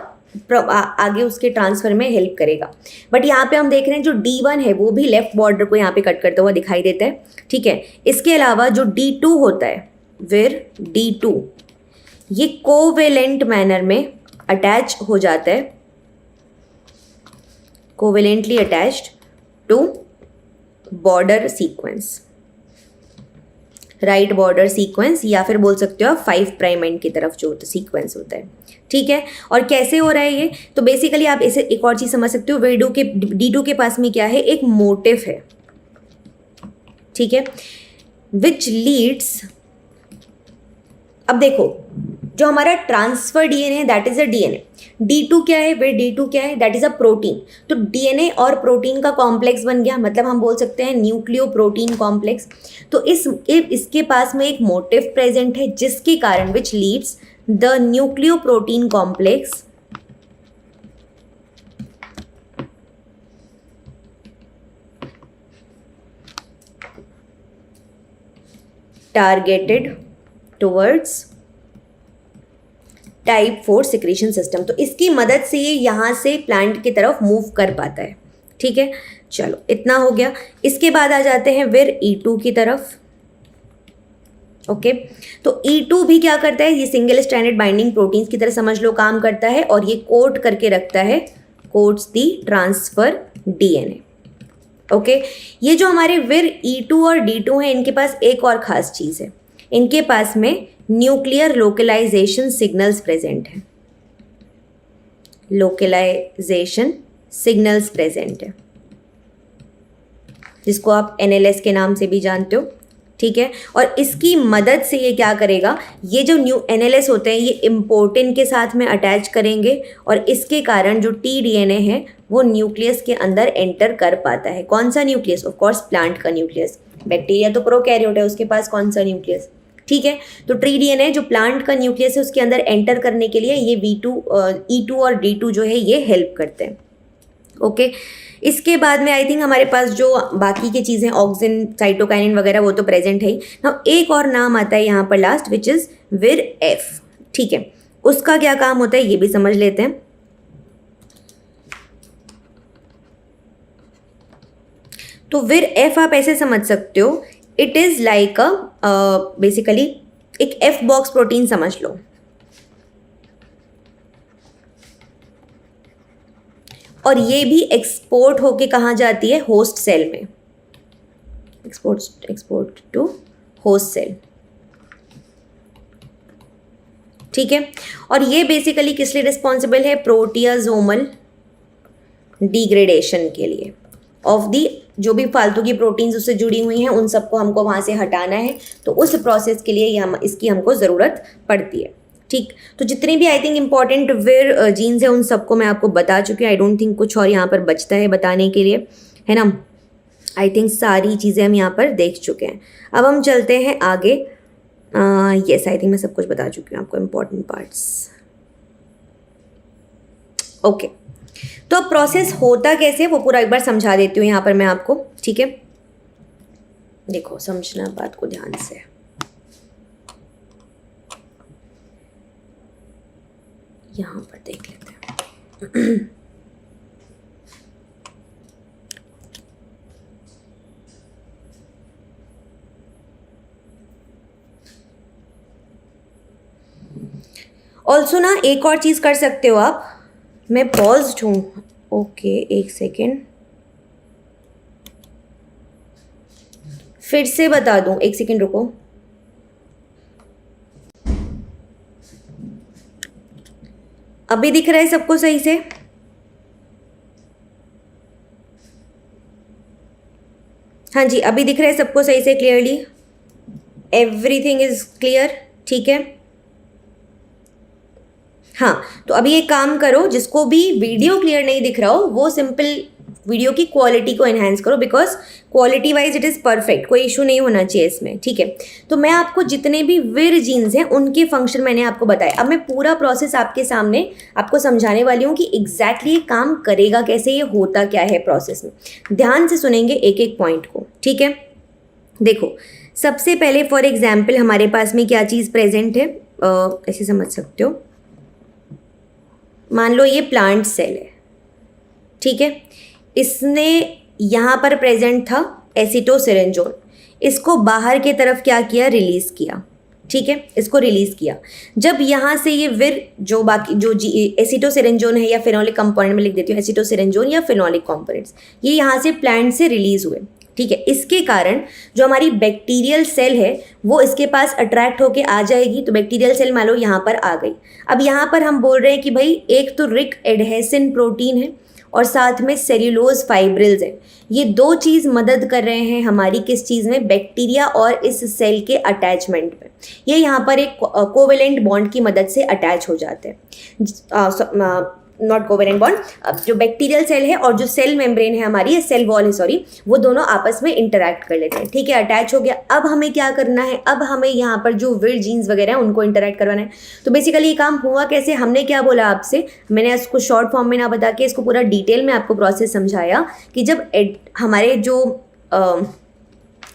A: आगे उसके ट्रांसफर में हेल्प करेगा। बट यहाँ पे हम देख रहे हैं जो D1 है वो भी लेफ्ट बॉर्डर को यहाँ पे कट करता हुआ दिखाई देता है, ठीक है। इसके अलावा जो D2 होता है, विर D2, ये कोवेलेंट मैनर में अटैच हो जाता है, covalently attached to border sequence, right border sequence, या फिर बोल सकते हो आप 5 प्राइम एंड की तरफ जो सीक्वेंस होता है, ठीक है। और कैसे हो रहा है ये, तो बेसिकली आप इसे एक और चीज़ समझ सकते हो, D2 के पास में क्या है, एक मोटिफ है, ठीक है, विच लीड्स, अब देखो जो हमारा ट्रांसफर डीएनए है that is a DNA, D2 क्या है, वे D2 क्या है, दैट इज अ प्रोटीन। तो डीएनए और प्रोटीन का कॉम्प्लेक्स बन गया, मतलब हम बोल सकते हैं न्यूक्लियो प्रोटीन कॉम्प्लेक्स। तो इसके पास में एक मोटिव प्रेजेंट है, जिसके कारण which leads the nucleo protein complex targeted towards type 4 secretion system. तो इसकी मदद से ये यहाँ से प्लांट की तरफ मूव कर पाता है, ठीक है। चलो इतना हो गया। इसके बाद आ जाते हैं विर E2 की तरफ, ओके। तो E2 भी क्या करता है, ये सिंगल स्ट्रैंडेड बाइंडिंग प्रोटीन्स की तरह समझ लो काम करता है, और ये कोट करके रखता है, कोट्स दी ट्रांसफर डीएनए, ओके। ये जो हमारे विर E2 और D2 हैं, इनके पास एक और ख़ास चीज़ है, इनके पास में न्यूक्लियर लोकलाइजेशन सिग्नल्स प्रेजेंट हैं, लोकलाइजेशन सिग्नल्स प्रेजेंट है, जिसको आप NLS के नाम से भी जानते हो, ठीक है। और इसकी मदद से ये क्या करेगा, ये जो NLS होते हैं ये इम्पोर्टिन के साथ में अटैच करेंगे, और इसके कारण जो tDNA है वो न्यूक्लियस के अंदर एंटर कर पाता है। कौन सा न्यूक्लियस, ऑफ कोर्स प्लांट का न्यूक्लियस। बैक्टीरिया तो प्रोकैरियोट है, उसके पास कौन सा न्यूक्लियस, ठीक है। तो ट्री डीएनए जो प्लांट का न्यूक्लियस है उसके अंदर एंटर करने के लिए ये E2 और D2 जो है ये हेल्प करते हैं। ओके, इसके बाद में आई थिंक हमारे पास जो बाकी की चीज़ें ऑक्सिन, साइटोकाइनिन वगैरह वो तो प्रेजेंट है ही। नाउ एक और नाम आता है यहाँ पर लास्ट, विच इज़ VIR-F। ठीक है, उसका क्या काम होता है ये भी समझ लेते हैं। तो VIR-F आप ऐसे समझ सकते हो, इट इज़ लाइक बेसिकली एक F बॉक्स प्रोटीन समझ लो। और ये भी एक्सपोर्ट होके कहाँ जाती है, होस्ट सेल में, एक्सपोर्ट टू होस्ट सेल। ठीक है, और ये बेसिकली किस लिए रिस्पॉन्सिबल है, प्रोटियाजोमल डिग्रेडेशन के लिए ऑफ दी जो भी फालतू की प्रोटीन्स उससे जुड़ी हुई हैं उन सबको हमको वहाँ से हटाना है। तो उस प्रोसेस के लिए इसकी हमको ज़रूरत पड़ती है। ठीक, तो जितने भी आई थिंक इंपॉर्टेंट विर जीन्स हैं उन सबको मैं आपको बता चुकी हूँ। आई डोंट थिंक कुछ और यहाँ पर बचता है बताने के लिए, है ना। आई थिंक सारी चीज़ें हम यहाँ पर देख चुके हैं। अब हम चलते हैं आगे। यस, आई थिंक मैं सब कुछ बता चुकी हूँ आपको इम्पॉर्टेंट पार्ट्स। ओके, तो अब प्रोसेस होता कैसे वो पूरा एक बार समझा देती हूँ यहाँ पर मैं आपको। ठीक है, देखो समझना बात को ध्यान से। यहाँ पर देख लेते हैं। ऑल्सो ना एक और चीज़ कर सकते हो आप, मैं पॉज्ड हूँ। ओके, एक सेकेंड, फिर से बता दूँ, एक सेकेंड रुको। अभी दिख रहा है सबको सही से? हाँ जी, अभी दिख रहा है सबको सही से, क्लियरली एवरीथिंग इज क्लियर। ठीक है, हाँ, तो अभी एक काम करो, जिसको भी वीडियो क्लियर नहीं दिख रहा हो वो सिंपल वीडियो की क्वालिटी को एनहांस करो, because quality wise it is perfect, कोई इशू नहीं होना चाहिए इसमें। ठीक है, तो मैं आपको जितने भी विर जीन्स हैं उनके फंक्शन मैंने आपको बताया। अब मैं पूरा प्रोसेस आपके सामने आपको समझाने वाली हूँ कि एग्जैक्टली ये काम करेगा कैसे, ये होता क्या है प्रोसेस में। ध्यान से सुनेंगे एक एक पॉइंट को। ठीक है, देखो सबसे पहले फॉर एग्जाम्पल हमारे पास में क्या चीज़ प्रेजेंट है, ऐसे समझ सकते हो। मान लो ये प्लांट सेल है, ठीक है, इसने यहाँ पर प्रेजेंट था एसिटोसिरिंजोन, इसको बाहर के तरफ क्या किया, रिलीज़ किया। ठीक है, इसको रिलीज़ किया। जब यहाँ से ये विर जो बाकी जो एसिटोसिरिंजोन है, या फिनोलिक कंपोनेंट में लिख देती हूँ एसिटोसिरिंजोन या फिनोलिक कंपोनेंट्स, ये यहाँ से प्लांट से रिलीज़ हुए। ठीक है, इसके कारण जो हमारी बैक्टीरियल सेल है वो इसके पास अट्रैक्ट होके आ जाएगी। तो बैक्टीरियल सेल मान लो यहाँ पर आ गई। अब यहाँ पर हम बोल रहे हैं कि भाई एक तो रिक एडहेसिन प्रोटीन है और साथ में सेल्यूलोज फाइब्रिल्स हैं। ये दो चीज़ मदद कर रहे हैं हमारी किस चीज़ में, बैक्टीरिया और इस सेल के अटैचमेंट में। ये यहाँ पर एक कोवेलेंट बॉन्ड की मदद से अटैच हो जाते हैं। नॉट कोवेलेंट बॉन्ड, जो बैक्टीरियल सेल है और जो सेल मेम्ब्रेन है हमारी, सेल वॉल है सॉरी, वो दोनों आपस में इंटरैक्ट कर लेते हैं। ठीक है, अटैच हो गया। अब हमें क्या करना है, अब हमें यहाँ पर जो विर जीन्स वगैरह हैं उनको इंटरैक्ट करवाना है। तो बेसिकली ये काम हुआ कैसे, हमने क्या बोला आपसे, मैंने इसको शॉर्ट फॉर्म में ना बता के इसको पूरा डिटेल में आपको प्रोसेस समझाया कि जब हमारे जो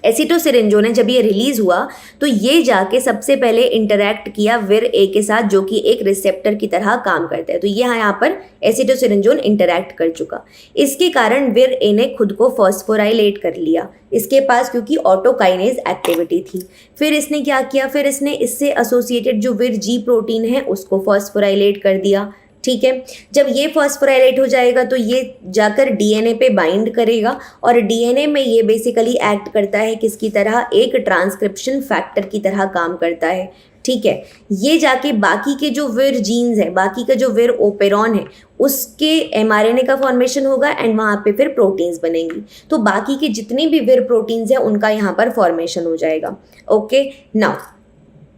A: एसिटोसिरिंजोन है जब ये रिलीज़ हुआ तो ये जाके सबसे पहले इंटरैक्ट किया विर ए के साथ, जो कि एक रिसेप्टर की तरह काम करता है। तो ये यहाँ पर एसिटोसिरिंजोन इंटरैक्ट कर चुका, इसके कारण विर ए ने खुद को फॉस्फोराइलेट कर लिया इसके पास, क्योंकि ऑटोकाइनेज एक्टिविटी थी। फिर इसने क्या किया, फिर इसने इससे एसोसिएटेड जो विर जी प्रोटीन है उसको फॉस्फोराइलेट कर दिया। ठीक है, जब ये फॉस्फोराइलेट हो जाएगा तो ये जाकर डीएनए पे बाइंड करेगा और डीएनए में ये बेसिकली एक्ट करता है किसकी तरह, एक ट्रांसक्रिप्शन फैक्टर की तरह काम करता है। ठीक है, ये जाके बाकी के जो विर जीन्स हैं, बाकी का जो विर ओपेरॉन है उसके एमआरएनए का फॉर्मेशन होगा एंड वहाँ पे फिर प्रोटीन्स बनेंगी। तो बाकी के जितने भी विर प्रोटीन्स हैं उनका यहाँ पर फॉर्मेशन हो जाएगा। ओके, नाउ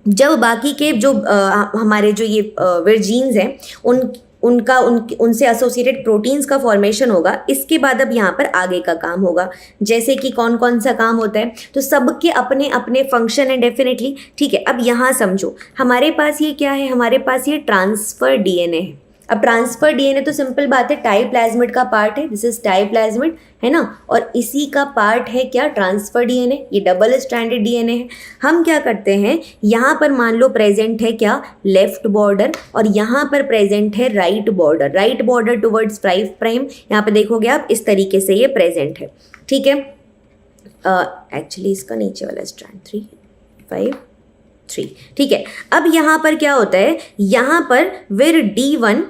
A: जब बाकी के जो हमारे जो ये विर जीन्स हैं उनसे एसोसिएटेड प्रोटीन्स का फॉर्मेशन होगा। इसके बाद अब यहाँ पर आगे का काम होगा, जैसे कि कौन कौन सा काम होता है, तो सबके अपने अपने फंक्शन है डेफिनेटली। ठीक है, अब यहाँ समझो हमारे पास ये क्या है, हमारे पास ये ट्रांसफर डीएनए है। अब ट्रांसफर डीएनए तो सिंपल बात है, टाई प्लाज्मिड का पार्ट है, दिस इज टाई प्लाज्मिड, है ना, और इसी का पार्ट है क्या, ट्रांसफर डीएनए। ये डबल स्ट्रैंडेड डीएनए है। हम क्या करते हैं, यहाँ पर मान लो प्रेजेंट है क्या, लेफ्ट बॉर्डर, और यहाँ पर प्रेजेंट है right border, right border towards 5 prime. यहाँ पे देखोगे आप इस तरीके से ये प्रेजेंट है। ठीक है, एक्चुअली इसका नीचे वाला स्ट्रैंड 3 5 3। ठीक है, अब यहाँ पर क्या होता है, यहाँ पर विर D1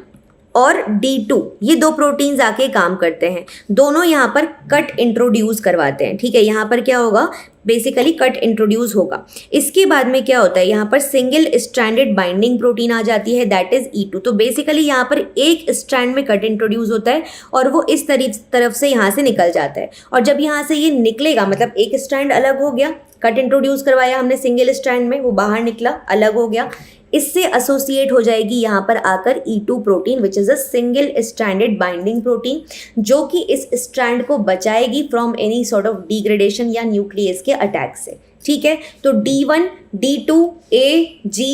A: और D2 ये दो प्रोटीन्स आके काम करते हैं, दोनों यहाँ पर कट इंट्रोड्यूस करवाते हैं। ठीक है, यहाँ पर क्या होगा, बेसिकली कट इंट्रोड्यूस होगा। इसके बाद में क्या होता है, यहाँ पर सिंगल स्ट्रैंडेड बाइंडिंग प्रोटीन आ जाती है, दैट इज E2। तो बेसिकली यहाँ पर एक स्ट्रैंड में कट इंट्रोड्यूस होता है और वो इस तरफ से यहाँ से निकल जाता है, और जब यहाँ से ये निकलेगा मतलब एक स्ट्रैंड अलग हो गया, कट इंट्रोड्यूस करवाया हमने सिंगल स्ट्रैंड में, वो बाहर निकला, अलग हो गया, इससे एसोसिएट हो जाएगी यहाँ पर आकर E2 protein which is a single stranded binding protein, जो कि इस स्ट्रैंड को बचाएगी from any sort of degradation या न्यूक्लियस के अटैक से। ठीक है, तो D1 D2 A G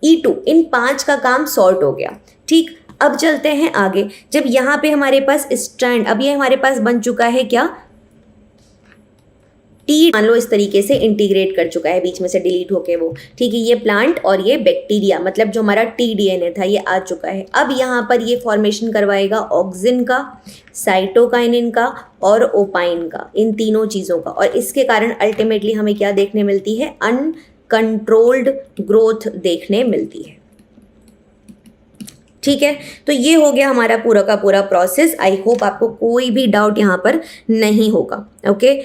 A: E2 इन 5 का काम सॉर्ट हो गया। ठीक, अब चलते हैं आगे। जब यहाँ पे हमारे पास स्ट्रैंड, अब ये हमारे पास बन चुका है क्या, टी, मान लो इस तरीके से इंटीग्रेट कर चुका है, बीच में से डिलीट होके वो। ठीक है, ये प्लांट और ये बैक्टीरिया, मतलब जो हमारा TDNA था ये आ चुका है। अब यहाँ पर ये फॉर्मेशन करवाएगा ऑक्सिन का, साइटोकाइनिन का और ओपाइन का, इन तीनों चीज़ों का, और इसके कारण अल्टीमेटली हमें क्या देखने मिलती है, अनकंट्रोल्ड ग्रोथ देखने मिलती है। ठीक है, तो ये हो गया हमारा पूरा का पूरा प्रोसेस। आई होप आपको कोई भी डाउट यहाँ पर नहीं होगा। ओके,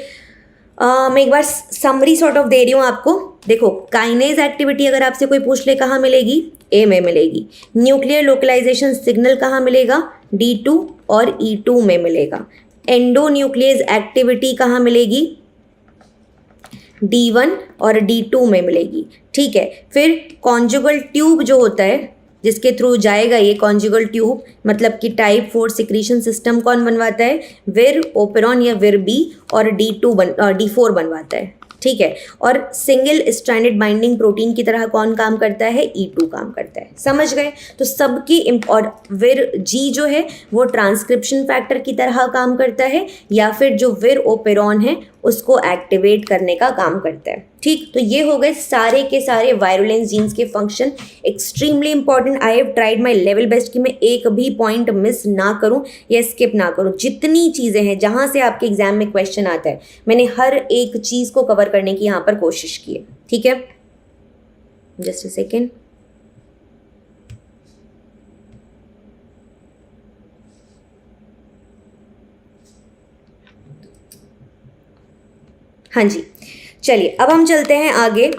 A: मैं एक बार समरी सॉर्ट ऑफ दे रही हूँ आपको। देखो, काइनेज एक्टिविटी अगर आपसे कोई पूछ ले कहाँ मिलेगी, ए में मिलेगी। न्यूक्लियर लोकलाइजेशन सिग्नल कहाँ मिलेगा, D2 और E2 में मिलेगा। एंडो न्यूक्लियस एक्टिविटी कहाँ मिलेगी, D1 और D2 में मिलेगी। ठीक है, फिर कॉन्जुगल ट्यूब जो होता है जिसके थ्रू जाएगा ये कॉन्जुगल ट्यूब, मतलब कि टाइप 4 सिक्रीशन सिस्टम कौन बनवाता है, विर ओपेरॉन या विर बी, और D4 बनवाता है। ठीक है, और सिंगल स्ट्रैंडेड बाइंडिंग प्रोटीन की तरह कौन काम करता है, E2 काम करता है। समझ गए, तो सबकी, और विर जी जो है वो ट्रांसक्रिप्शन फैक्टर की तरह काम करता है, या फिर जो विर ओपेरॉन है उसको एक्टिवेट करने का काम करता है। ठीक, तो ये हो गए सारे के सारे वायरुलेंस जीन्स के function, extremely important. I have tried my level best कि मैं एक भी पॉइंट मिस ना करूं या स्किप ना करूं। जितनी चीज़ें हैं जहां से आपके एग्जाम में क्वेश्चन आता है, मैंने हर एक चीज़ को कवर करने की यहाँ पर कोशिश की है। ठीक है, जस्ट अ सेकेंड। हाँ जी, चलिए अब हम चलते हैं आगे।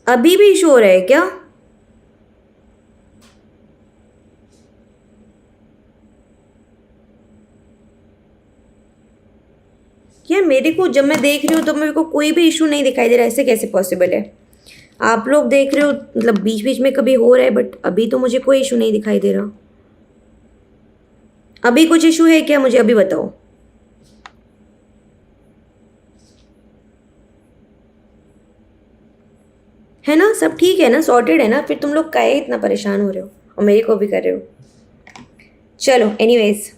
A: अभी भी इशू हो रहा है क्या, यार मेरे को जब मैं देख रही हूँ तो मेरे को कोई भी इशू नहीं दिखाई दे रहा है। ऐसे कैसे पॉसिबल है, आप लोग देख रहे हो मतलब बीच बीच में कभी हो रहा है, बट अभी तो मुझे कोई इशू नहीं दिखाई दे रहा। अभी कुछ इशू है क्या, मुझे अभी बताओ। है ना, सब ठीक है ना, सॉर्टेड है ना, फिर तुम लोग काहे इतना परेशान हो रहे हो और मेरे को भी कर रहे हो। चलो एनीवेज,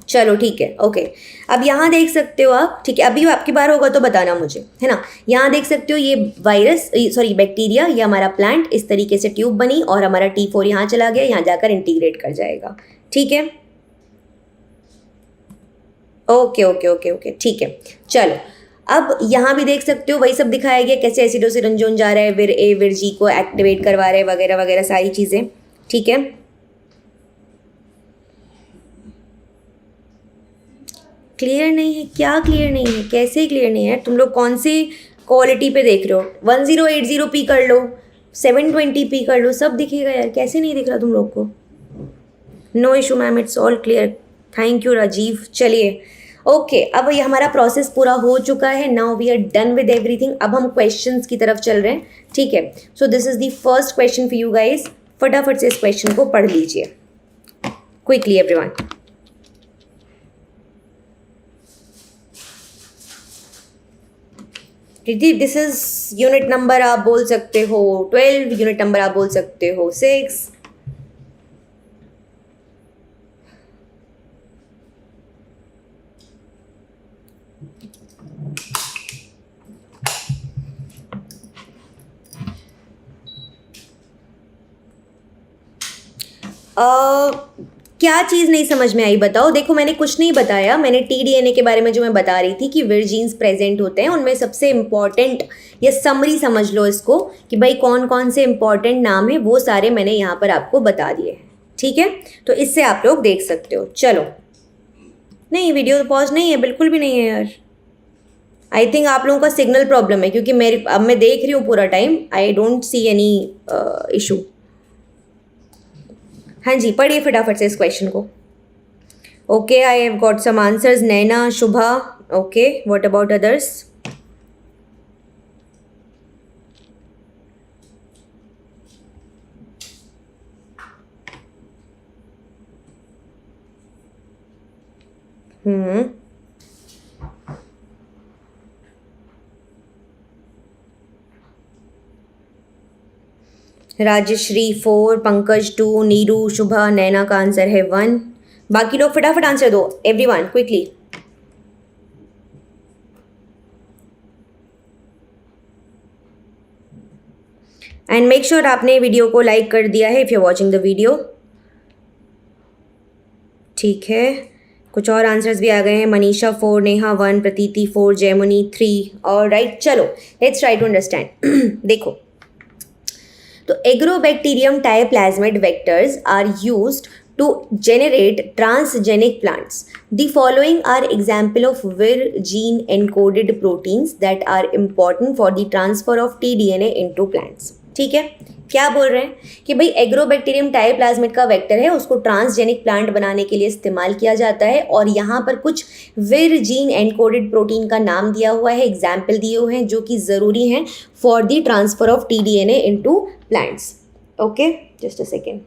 A: चलो ठीक है, ओके। अब यहाँ देख सकते हो आप, ठीक है, अभी आपकी बार होगा तो बताना मुझे, है ना। यहाँ देख सकते हो ये वायरस, सॉरी बैक्टीरिया, ये हमारा प्लांट, इस तरीके से ट्यूब बनी और हमारा T4 यहाँ चला गया, यहाँ जाकर इंटीग्रेट कर जाएगा। ठीक है, ओके ओके ओके ओके, ठीक है। चलो अब यहाँ भी देख सकते हो वही सब दिखाया गया, कैसे एसिडोसिरिंजोन जा रहा है, विर ए विर जी को एक्टिवेट करवा रहे हैं, वगैरह वगैरह सारी चीज़ें। ठीक है, क्लियर नहीं है, क्या क्लियर नहीं है, कैसे क्लियर नहीं है, तुम लोग कौन सी क्वालिटी पे देख रहे हो, 1080p कर लो, 720p कर लो, सब दिखेगा यार, कैसे नहीं दिख रहा तुम लोग को। No issue ma'am, it's all clear, thank you Rajiv. चलिए ओके अब ये हमारा प्रोसेस पूरा हो चुका है. Now we are done with everything. अब हम क्वेश्चंस की तरफ चल रहे हैं. ठीक है. So this is the first question for you guys. फटाफट से इस क्वेश्चन को पढ़ लीजिए quickly everyone. This is unit number आप बोल सकते हो 12. यूनिट नंबर आप बोल सकते हो 6. क्या चीज़ नहीं समझ में आई बताओ. देखो मैंने कुछ नहीं बताया. मैंने टीडीएनए के बारे में जो मैं बता रही थी कि विर जीन्स प्रेजेंट होते हैं, उनमें सबसे इम्पॉर्टेंट या समरी समझ लो इसको कि भाई कौन कौन से इम्पॉर्टेंट नाम है वो सारे मैंने यहाँ पर आपको बता दिए हैं. ठीक है. तो इससे आप लोग देख सकते हो. चलो. नहीं वीडियो तो पॉज नहीं है, बिल्कुल भी नहीं है यार. आई थिंक आप लोगों का सिग्नल प्रॉब्लम है क्योंकि अब मैं देख रही हूँ पूरा time. I don't see any issue. हाँ जी पढ़िए फटाफट से इस क्वेश्चन को. Okay I have got some answers. Naina, Shubha. Okay what about others. Rajshree 4, Pankaj 2, Neeru, Shubha, Naina का आंसर है 1. बाकी लोग फटाफट आंसर दो everyone quickly. And make sure आपने वीडियो को लाइक कर दिया है if you watching the video. ठीक है. कुछ और आंसर्स भी आ गए हैं. मनीषा 4, नेहा 1, प्रतीति 4, जयमुनी 3. और राइट चलो लेट्स ट्राई टू अंडरस्टैंड. देखो तो Agrobacterium Ti plasmid vectors are used to generate transgenic plants. The following are example of Vir gene encoded proteins that are important for the transfer of tDNA into plants. ठीक है. क्या बोल रहे हैं कि भाई एग्रोबैक्टीरियम टाइप्लाज्मिड का वेक्टर है, उसको ट्रांसजेनिक प्लांट बनाने के लिए इस्तेमाल किया जाता है. और यहाँ पर कुछ विर जीन एनकोडेड प्रोटीन का नाम दिया हुआ है, एग्जाम्पल दिए हुए हैं जो कि ज़रूरी हैं for the transfer of T-DNA into plants. Okay just a second.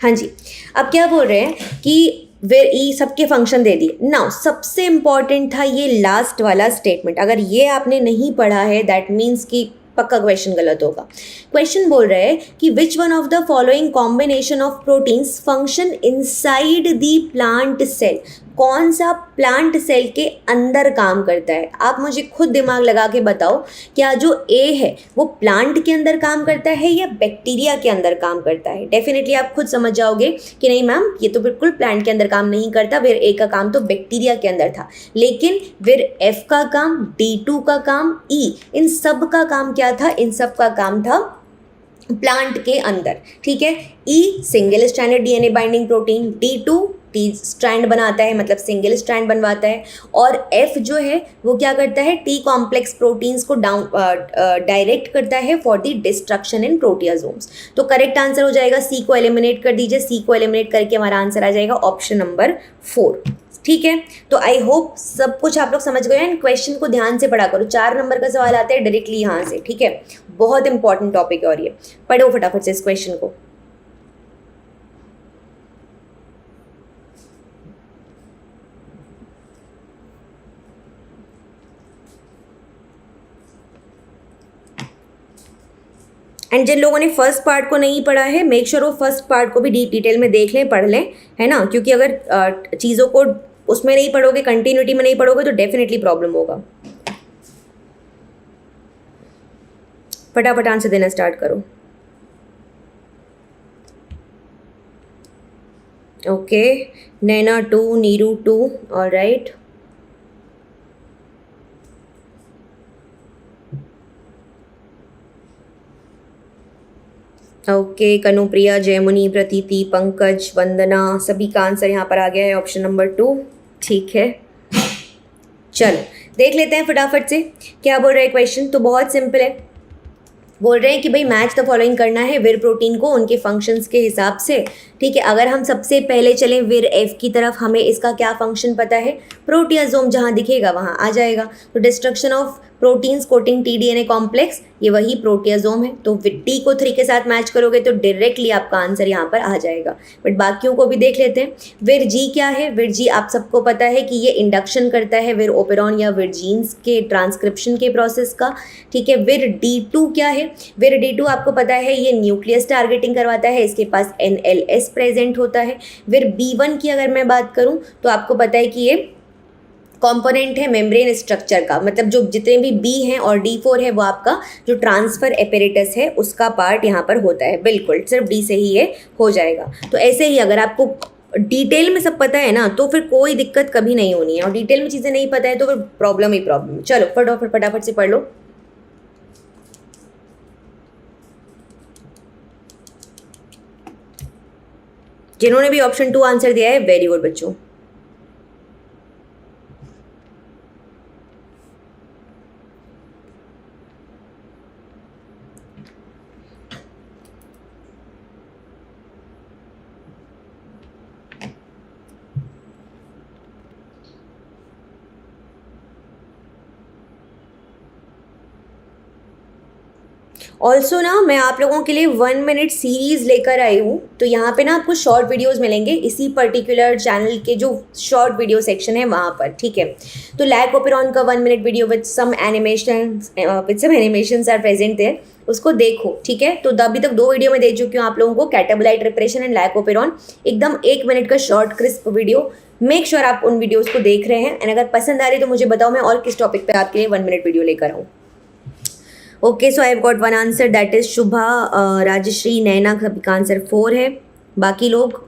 A: हाँ जी. अब क्या बोल रहे हैं कि वेर ई सबके फंक्शन दे दिए. नाउ सबसे इंपॉर्टेंट था ये लास्ट वाला स्टेटमेंट. अगर ये आपने नहीं पढ़ा है दैट मीन्स कि पक्का क्वेश्चन गलत होगा. क्वेश्चन बोल रहा है कि which one of the following combination of proteins function inside the plant cell. कौन सा प्लांट सेल के अंदर काम करता है. आप मुझे खुद दिमाग लगा के बताओ क्या जो ए है वो प्लांट के अंदर काम करता है या बैक्टीरिया के अंदर काम करता है. डेफिनेटली आप खुद समझ जाओगे कि नहीं मैम ये तो बिल्कुल प्लांट के अंदर काम नहीं करता. विर ए का काम तो बैक्टीरिया के अंदर था, लेकिन विर एफ का काम, D2 का काम, ई, इन सब का काम क्या था. इन सब का काम था प्लांट के अंदर. ठीक है. E single stranded DNA binding protein, D2 T strand बनाता है मतलब सिंगल स्ट्रैंड बनवाता है, और एफ जो है वो क्या करता है टी कॉम्प्लेक्स प्रोटीन्स को डायरेक्ट करता है फॉर द डिस्ट्रक्शन इन प्रोटियाजोम्स. तो करेक्ट आंसर हो जाएगा सी को एलिमिनेट कर दीजिए. सी को एलिमिनेट करके हमारा आंसर आ जाएगा ऑप्शन नंबर 4. ठीक है. तो आई होप सब कुछ आप लोग समझ गए. एंड क्वेश्चन को ध्यान से पढ़ा करो. 4 नंबर का सवाल आता है डायरेक्टली यहाँ से. ठीक है. बहुत इंपॉर्टेंट टॉपिक है और ये पढ़ो फटाफट से इस क्वेश्चन को. एंड जिन लोगों ने फर्स्ट पार्ट को नहीं पढ़ा है मेक श्योर वो फर्स्ट पार्ट को भी डिटेल में देख लें, पढ़ लें, है ना. क्योंकि अगर चीज़ों को उसमें नहीं पढ़ोगे, कंटिन्यूटी में नहीं पढ़ोगे तो डेफिनेटली प्रॉब्लम होगा. फटाफट आंसर देना स्टार्ट करो. ओके. नैना 2, नीरू 2. ऑलराइट. ओके. कनुप्रिया, जयमुनी, प्रतीति, पंकज, वंदना सभी का आंसर यहाँ पर आ गया है ऑप्शन नंबर 2. ठीक है. चलो देख लेते हैं फटाफट से क्या बोल रहा है क्वेश्चन. तो बहुत सिंपल है. बोल रहे हैं कि भाई मैच द फॉलोइंग करना है विर प्रोटीन को उनके फंक्शंस के हिसाब से। ठीक है, अगर हम सबसे पहले चलें विर एफ की तरफ, हमें इसका क्या फंक्शन पता है, प्रोटियाजोम जहाँ दिखेगा वहाँ आ जाएगा। तो destruction of proteins coating T-DNA complex, ये वही प्रोटियाजोम है। तो टी को 3 के साथ मैच करोगे तो डायरेक्टली आपका आंसर यहाँ पर आ जाएगा। बट बाकियों को भी देख लेते हैं। विर जी क्या है, विर जी आप सबको पता है कि ये इंडक्शन करता है विर ओपेरॉन या विर जीन्स के ट्रांसक्रिप्शन के प्रोसेस का। ठीक है, विर D2 क्या है, विर D2 आपको पता है ये न्यूक्लियस टारगेटिंग करवाता है, इसके पास NLS प्रेजेंट होता है। विर B1 की अगर मैं बात करूँ तो आपको पता है कि ये कंपोनेंट है मेम्ब्रेन स्ट्रक्चर का, मतलब जो जितने भी बी हैं, और D4 है वो आपका जो ट्रांसफर एपेरेटस है उसका पार्ट यहाँ पर होता है। बिल्कुल सिर्फ डी से ही ये हो जाएगा। तो ऐसे ही अगर आपको डिटेल में सब पता है ना तो फिर कोई दिक्कत कभी नहीं होनी है, और डिटेल में चीज़ें नहीं पता है तो फिर प्रॉब्लम ही प्रॉब्लम। चलो फटाफट से पढ़ लो। जिन्होंने भी ऑप्शन 2 आंसर दिया है वेरी गुड बच्चों। ऑल्सो ना मैं आप लोगों के लिए 1 मिनट सीरीज़ लेकर आई हूँ। तो यहाँ पे ना आपको शॉर्ट वीडियोस मिलेंगे इसी पर्टिकुलर चैनल के जो शॉर्ट वीडियो सेक्शन है वहाँ पर। ठीक है, तो लैकोपेरॉन का 1 minute video with some animations are present there, उसको देखो। ठीक है, तो अभी तक 2 वीडियो में दे चुकी हूँ आप लोगों को, कैटाबोलाइट रिप्रेशन एंड लैकोपेरॉन, एकदम 1 मिनट का short crisp video. Make sure आप उन वीडियोज़ को देख रहे हैं, एंड अगर पसंद आ रही तो मुझे बताओ मैं और किस टॉपिक पर आपके लिए 1 मिनट वीडियो लेकर आऊँ। Okay, so I have got 1 answer, that is Shubha, Rajshree, Naina, का आंसर 4 है। बाकी लोग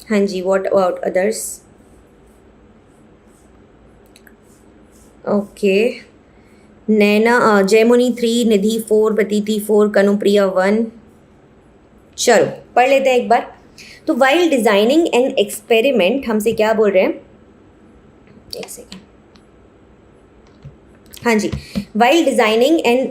A: हाँ जी, what about others? Okay, Naina, Jaymuni 3, Nidhi 4, Pratiti 4, Kanupriya 1। चलो पढ़ लेते हैं एक बार। तो वाइल डिजाइनिंग एन एक्सपेरिमेंट हमसे क्या बोल रहे हैं, एक सेकेंड। हाँ जी, वाइल डिजाइनिंग एंड,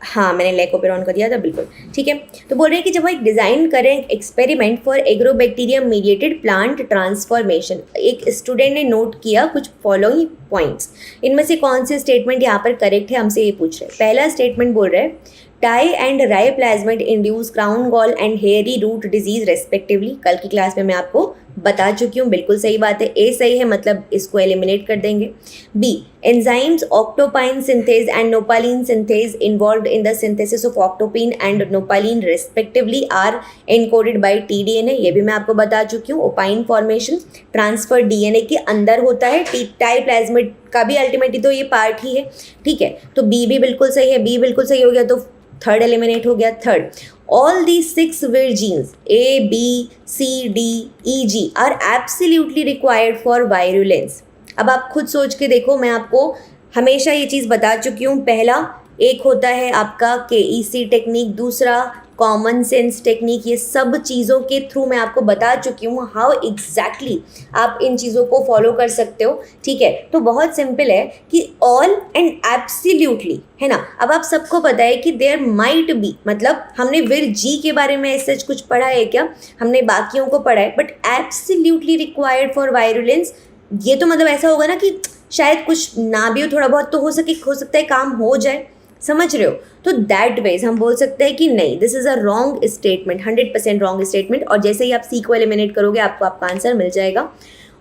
A: हाँ मैंने लैकोपेरॉन का दिया था, बिल्कुल ठीक है। तो बोल रहे हैं कि जब वो एक डिज़ाइन करें experiment for agrobacterium mediated plant transformation, एक स्टूडेंट ने नोट किया कुछ फॉलोइंग पॉइंट्स, इनमें से कौन से स्टेटमेंट यहाँ पर करेक्ट है हमसे ये पूछ रहे हैं। पहला स्टेटमेंट बोल रहे हैं Ti and Ri plasmid induce crown gall and hairy root disease respectively. कल की क्लास में मैं आपको बता चुकी हूँ, बिल्कुल सही बात है। ए सही है, मतलब इसको एलिमिनेट कर देंगे। B, enzymes octopine synthase and nopaline synthase involved in the synthesis of octopine and nopaline respectively are encoded by T DNA, ये भी मैं आपको बता चुकी हूँ। ओपाइन फॉर्मेशन ट्रांसफर डीएनए के अंदर होता है, टाई प्लाज्मिड का भी अल्टीमेटली तो ये पार्ट ही है। ठीक है, तो बी भी बिल्कुल सही है, बी बिल्कुल सही हो गया, तो थर्ड एलिमिनेट हो गया। Third, all these 6 weird genes A, B, C, D, E, G are absolutely required for virulence। अब आप खुद सोच के देखो, मैं आपको हमेशा ये चीज़ बता चुकी हूँ। पहला एक होता है आपका KEC टेक्निक, दूसरा कॉमन सेंस टेक्निक, ये सब चीज़ों के थ्रू मैं आपको बता चुकी हूँ हाउ एग्जैक्टली आप इन चीज़ों को फॉलो कर सकते हो। ठीक है, तो बहुत सिंपल है कि ऑल एंड एब्सोल्युटली, है ना। अब आप सबको पता है कि देयर माइट बी, मतलब हमने विर जी के बारे में ऐसा कुछ पढ़ा है क्या, हमने बाकियों को पढ़ा है, but absolutely required for virulence, ये तो मतलब ऐसा होगा ना कि शायद कुछ ना भी हो, थोड़ा बहुत तो हो सकता है काम हो जाए, समझ रहे हो। तो दैट वेज हम बोल सकते हैं कि नहीं, this is a wrong statement, 100% wrong statement. और जैसे ही आप सी को एलिमिनेट करोगे आपको आपका आंसर मिल जाएगा।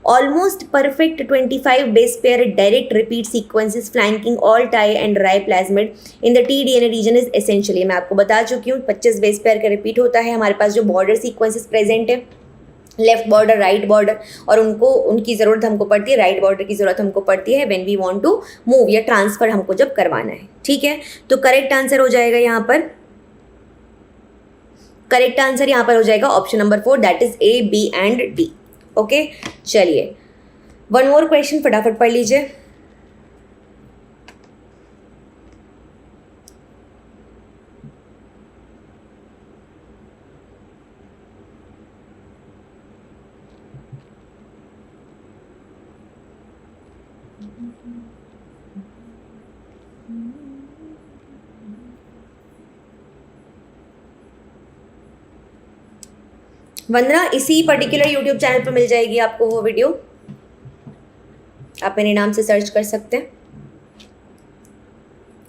A: Almost perfect 25 base pair direct repeat sequences flanking all Ti and Ri plasmid in the T DNA region is essentially, मैं आपको बता चुकी हूँ 25 बेस पेयर का रिपीट होता है हमारे पास जो बॉर्डर सीक्वेंसेस प्रेजेंट है, लेफ्ट बॉर्डर, राइट बॉर्डर, और उनकी ज़रूरत हमको पड़ती है, राइट बॉर्डर की ज़रूरत हमको पड़ती है when we want to move या ट्रांसफ़र हमको जब करवाना है। ठीक है, तो करेक्ट आंसर हो जाएगा यहाँ पर, करेक्ट आंसर यहाँ पर हो जाएगा option number 4, that is A, B and D। Okay, चलिए 1 मोर क्वेश्चन फटाफट पढ़ लीजिए। वंदना, इसी पर्टिकुलर यूट्यूब चैनल पर मिल जाएगी आपको वो वीडियो, आप मेरे नाम से सर्च कर सकते हैं।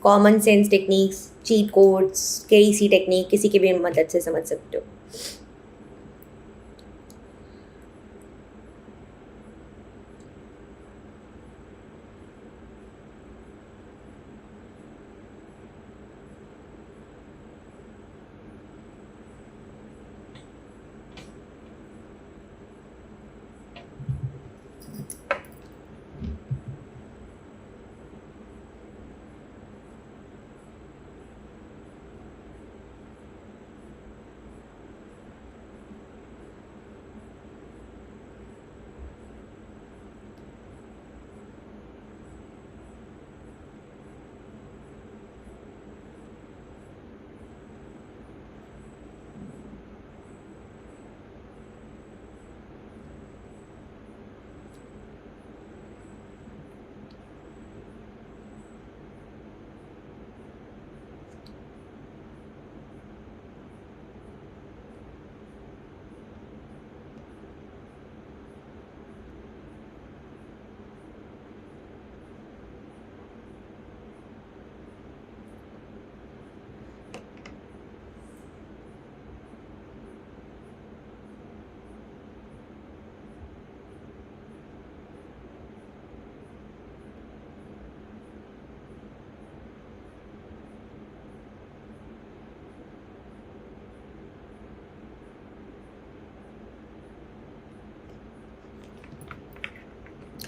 A: Common sense techniques, cheat codes, KEC technique, किसी की भी मदद से समझ सकते हो।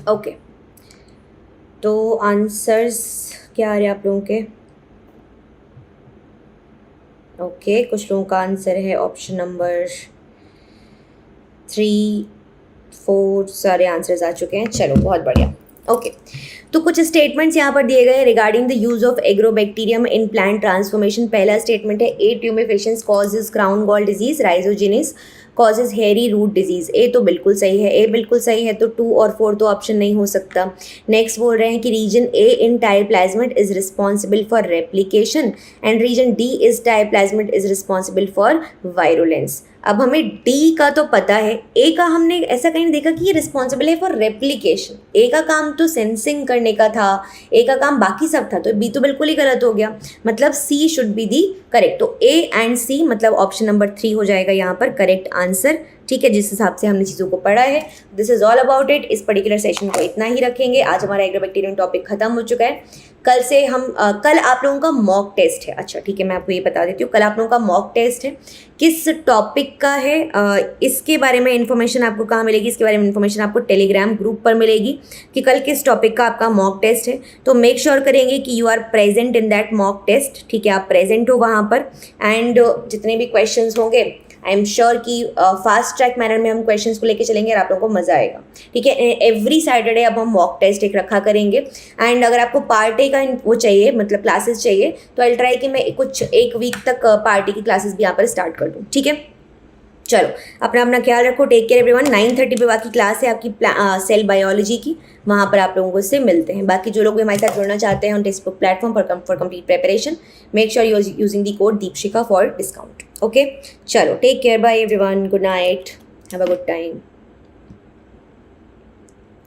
A: ओके, तो आंसर्स क्या आ रहे हैं आप लोगों के? ओके, कुछ लोगों का आंसर है ऑप्शन नंबर 3, 4, सारे आंसर्स आ चुके हैं। चलो, बहुत बढ़िया। ओके, तो कुछ स्टेटमेंट्स यहाँ पर दिए गए regarding the use of Agrobacterium in plant transformation. पहला स्टेटमेंट है A tumefaciens causes crown gall disease, rhizogenes causes hairy root disease. A तो बिल्कुल सही है, ए बिल्कुल सही है, तो 2 और 4 तो ऑप्शन नहीं हो सकता। नेक्स्ट बोल रहे हैं कि region A in Ti plasmid is responsible for replication and region D is Ti plasmid is responsible for virulence. अब हमें डी का तो पता है, ए का हमने ऐसा कहीं देखा कि ये रिस्पॉन्सिबल है फॉर रेप्लिकेशन। ए का काम तो सेंसिंग करने का था, ए का काम बाकी सब था, तो बी तो बिल्कुल ही गलत हो गया। मतलब सी शुड बी दी करेक्ट। तो ए एंड सी मतलब ऑप्शन नंबर 3 हो जाएगा यहाँ पर करेक्ट आंसर। ठीक है, जिस हिसाब से हमने चीज़ों को पढ़ा है। This is all about it. इस पर्टिकुलर सेशन को इतना ही रखेंगे। आज हमारा एग्रोबैक्टीरियम टॉपिक खत्म हो चुका है। कल से हम कल आप लोगों का मॉक टेस्ट है। अच्छा ठीक है, मैं आपको ये बता देती हूँ, कल आप लोगों का मॉक टेस्ट है। किस टॉपिक का है इसके बारे में इन्फॉर्मेशन आपको कहाँ मिलेगी, इसके बारे में इन्फॉर्मेशन आपको टेलीग्राम ग्रुप पर मिलेगी कि कल किस टॉपिक का आपका मॉक टेस्ट है। तो मेक श्योर करेंगे कि you are present in that mock test. ठीक है, आप प्रेजेंट हो वहाँ पर। एंड जितने भी क्वेश्चंस होंगे आई एम श्योर कि फास्ट ट्रैक मैनर में हम क्वेश्चंस को लेके चलेंगे और आप लोगों को मज़ा आएगा। ठीक है, एवरी सैटरडे अब हम मॉक टेस्ट एक रखा करेंगे। एंड अगर आपको पार्टी का वो चाहिए, मतलब क्लासेस चाहिए, तो आई ट्राई कि मैं कुछ एक वीक तक पार्टी की क्लासेस भी यहाँ पर स्टार्ट कर दूँ। ठीक है, चलो अपना अपना ख्याल रखो। Take care everyone. 9:30 पे बाकी क्लास है आपकी सेल बायोलॉजी की, वहाँ पर आप लोगों से मिलते हैं। बाकी जो लोग भी हमारे साथ जुड़ना चाहते हैं on textbook platform for complete preparation, make sure using the code Deepshika for discount. Okay, चलो take care, bye everyone, good night, have a good time.